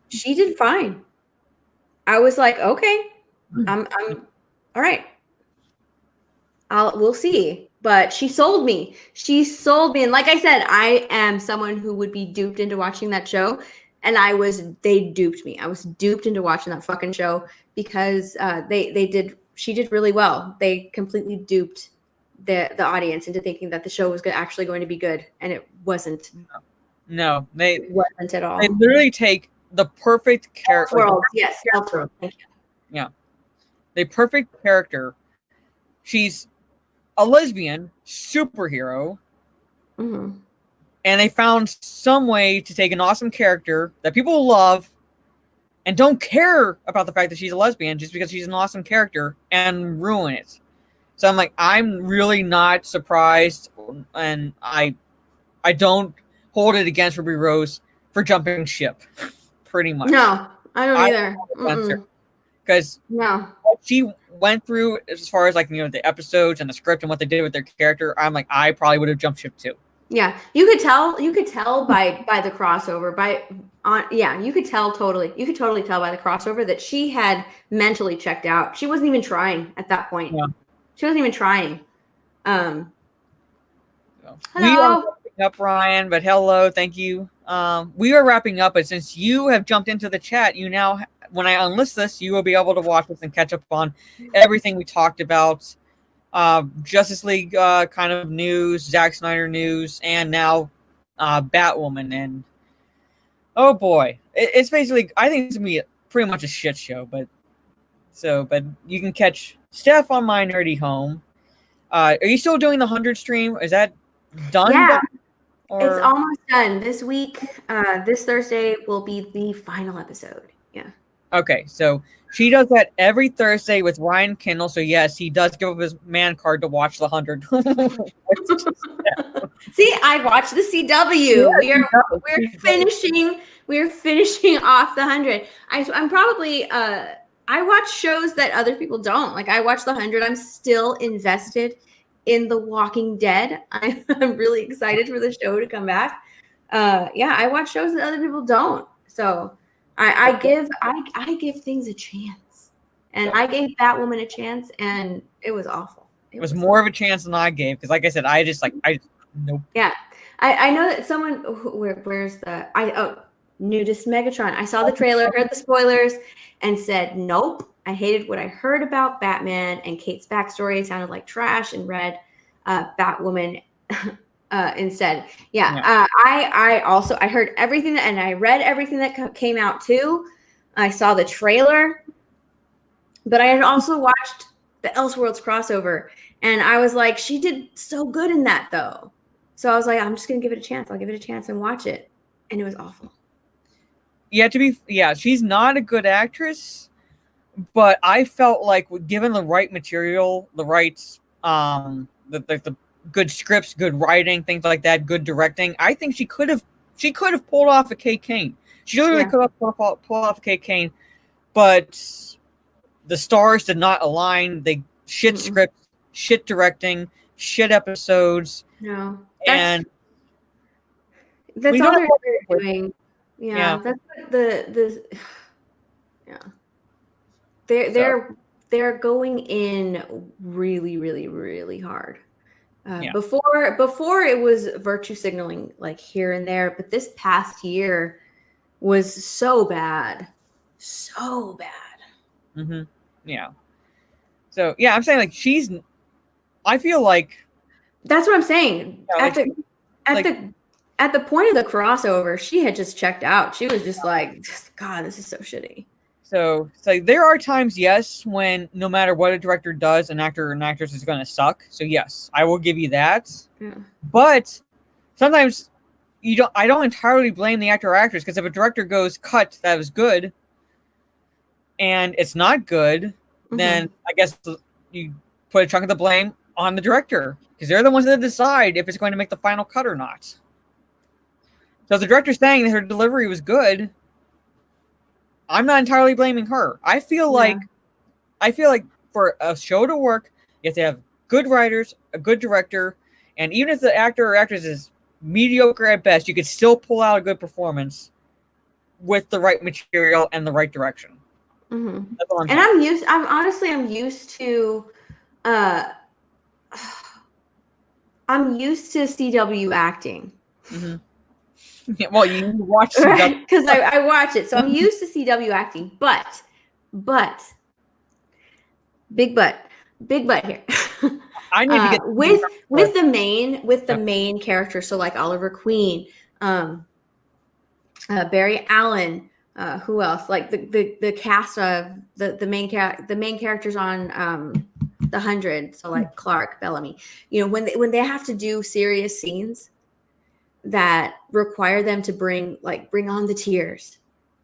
She did fine. I was like, okay, I'm all right. We'll see. But she sold me. And like I said, I am someone who would be duped into watching that show. And they duped me. I was duped into watching that fucking show because she did really well. They completely duped the audience into thinking that the show was actually going to be good. And it wasn't. No, it wasn't at all. They literally take the perfect character. Elseworlds, yes. Elseworlds. Thank you. Yeah. The perfect character. She's a lesbian superhero, mm-hmm. and they found some way to take an awesome character that people love and don't care about the fact that she's a lesbian just because she's an awesome character and ruin it. So I'm like, I'm really not surprised, and I don't hold it against Ruby Rose for jumping ship, pretty much. No, I don't either. Because what she went through, as far as like the episodes and the script and what they did with their character, I'm like, I probably would have jumped ship too. Yeah, you could tell by the crossover you could totally tell by the crossover that she had mentally checked out. She wasn't even trying at that point. Yeah. She wasn't even trying. Hello. We are wrapping up, Ryan, but hello, thank you. We are wrapping up, but since you have jumped into the chat, you now, when I unlist this, you will be able to watch this and catch up on everything we talked about. Justice League kind of news, Zack Snyder news, and now Batwoman. And oh boy, it's basically, I think it's gonna be pretty much a shit show. But you can catch Steph on My Nerdy Home. Are you still doing the 100 stream? Is that done? Yeah, it's almost done. This week, this Thursday will be the final episode. Yeah. Okay, so she does that every Thursday with Ryan Kindle. So yes, he does give up his man card to watch the 100. See, I watch the CW. Yeah, we're finishing off the 100. I'm probably I watch shows that other people don't. Like I watch the 100. I'm still invested in The Walking Dead. I'm really excited for the show to come back. I watch shows that other people don't. So I give things a chance, and I gave Batwoman a chance, and it was awful. It was more of a chance than I gave, because like I said, I nope. Yeah, I know that someone where's the Nudist Megatron. I saw the trailer, heard the spoilers, and said nope. I hated what I heard about Batman and Kate's backstory. It sounded like trash and read Batwoman instead. Yeah. I heard everything and I read everything that came out too. I saw the trailer, but I had also watched the Elseworlds crossover, and I was like, she did so good in that though. So I was like, I'm just gonna give it a chance. I'll give it a chance and watch it, and it was awful. Yeah, she's not a good actress, but I felt like given the right material, the right the good scripts, good writing, things like that, good directing, I think she could have pulled off a Kate Kane. She literally could have pulled off a Kate Kane, but the stars did not align. They shit scripts, shit directing, shit episodes. No, and that's all they're doing. Yeah, that's the they're going in really, really, really hard. Before it was virtue signaling like here and there, but this past year was so bad. Mm-hmm. Yeah. So yeah, I'm saying like I feel like that's what I'm saying. At the point of the crossover, she had just checked out. She was just like, God, this is so shitty. So there are times, yes, when no matter what a director does, an actor or an actress is going to suck. So yes, I will give you that. Yeah. But sometimes I don't entirely blame the actor or actress, because if a director goes, cut, that was good, and it's not good, then I guess you put a chunk of the blame on the director, because they're the ones that decide if it's going to make the final cut or not. So if the director's saying that her delivery was good, I'm not entirely blaming her. I feel like for a show to work, you have to have good writers, a good director, and even if the actor or actress is mediocre at best, you could still pull out a good performance with the right material and the right direction. Mm-hmm. That's all I'm saying. I'm used to CW acting. Mm-hmm. Yeah, well, you watch CW because I watch it, so I'm used to CW acting. But big butt here. I need to get with the main character. So like Oliver Queen, Barry Allen. Who else? Like the cast of the main characters on the 100. So like Clark, Bellamy. You know, when they have to do serious scenes that require them to bring on the tears,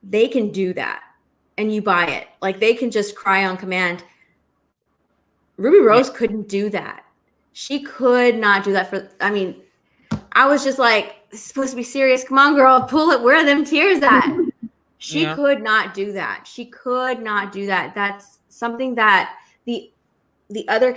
they can do that, and you buy it. Like they can just cry on command. Ruby Rose couldn't do that. She could not do that. I was just like, it's supposed to be serious. Come on, girl, pull it. Where are them tears at? She could not do that. She could not do that. That's something that the other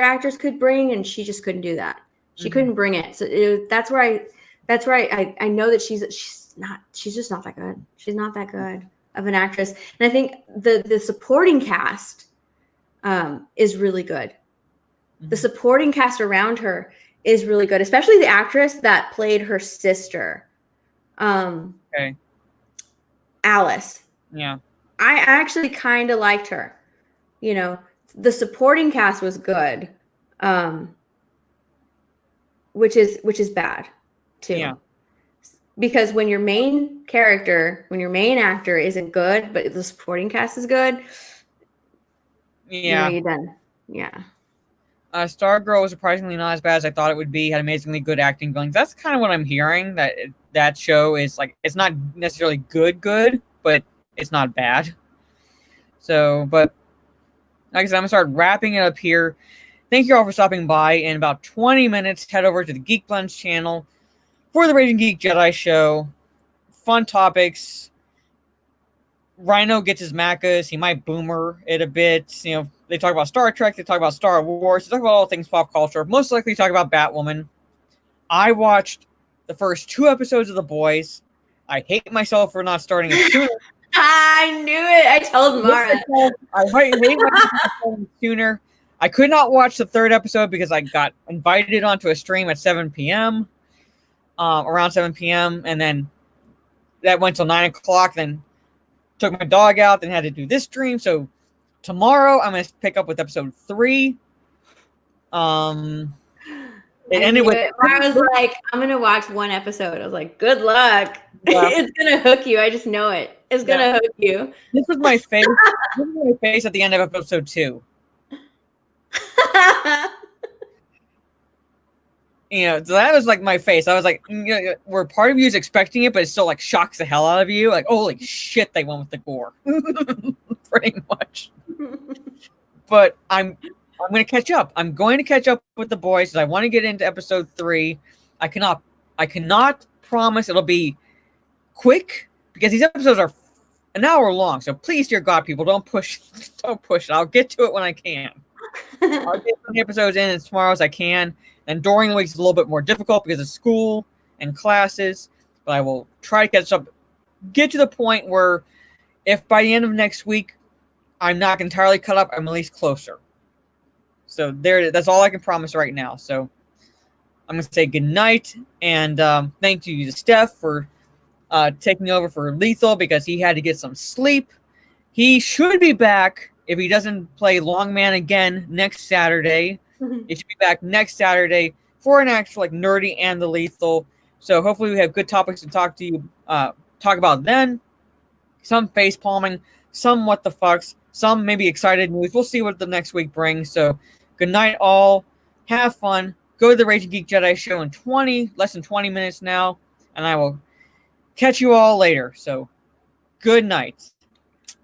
actors could bring, and she just couldn't do that. She couldn't bring it. So that's where I know that she's just not that good. She's not that good of an actress. And I think the supporting cast is really good. Mm-hmm. The supporting cast around her is really good, especially the actress that played her sister. Alice. Yeah. I actually kind of liked her. You know, the supporting cast was good. Which is bad too. Yeah. Because when your main actor isn't good, but the supporting cast is good, you're done. Yeah. Stargirl was surprisingly not as bad as I thought it would be. Had amazingly good acting going. That's kind of what I'm hearing. That show is like, it's not necessarily good, but it's not bad. So, but like I said, I'm gonna start wrapping it up here. Thank you all for stopping by. In about 20 minutes, head over to the Geek Blends channel for the Raging Geek Jedi show. Fun topics. Rhino gets his macas. He might boomer it a bit. You know, they talk about Star Trek. They talk about Star Wars. They talk about all things pop culture. Most likely talk about Batwoman. I watched the first 2 episodes of The Boys. I hate myself for not starting it sooner. I knew it. I told Mara. I hate myself for starting sooner. I could not watch the 3rd episode because I got invited onto a stream at 7 p.m. Around 7 p.m. And then that went till 9 o'clock. Then took my dog out. Then had to do this stream. So tomorrow I'm going to pick up with episode 3. It I ended knew with it. I was like, I'm gonna watch one episode. I was like, good luck. Yeah. It's gonna hook you. I just know it. It's gonna hook you. this was my face. This was my face at the end of episode 2. So that was like my face. I was like, where part of you is expecting it, but it still like shocks the hell out of you. Like, holy shit, they went with the gore, pretty much. But I'm going to catch up. I'm going to catch up with the boys. I want to get into episode 3. I cannot promise it'll be quick because these episodes are an hour long. So please, dear God, people, don't push it. I'll get to it when I can. I'll get as many episodes in as tomorrow as I can. And during the week, it's a little bit more difficult because of school and classes. But I will try to catch up, get to the point where if by the end of next week, I'm not entirely cut up, I'm at least closer. So that's all I can promise right now. So I'm going to say good night. And thank you to Steph for taking over for Lethal because he had to get some sleep. He should be back if he doesn't play Longman again next Saturday. He should be back next Saturday for an actual like nerdy and the Lethal. So hopefully we have good topics to talk about then. Some face palming, some what the fucks, some maybe excited news. We'll see what the next week brings. So good night all. Have fun. Go to the Raging Geek Jedi show in less than 20 minutes now. And I will catch you all later. So good night.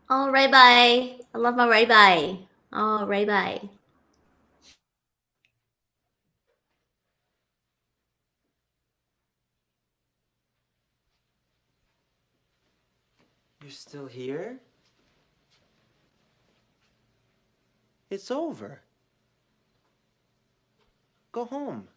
All right, bye. I love my right bye. All right, bye. You're still here? It's over. Go home.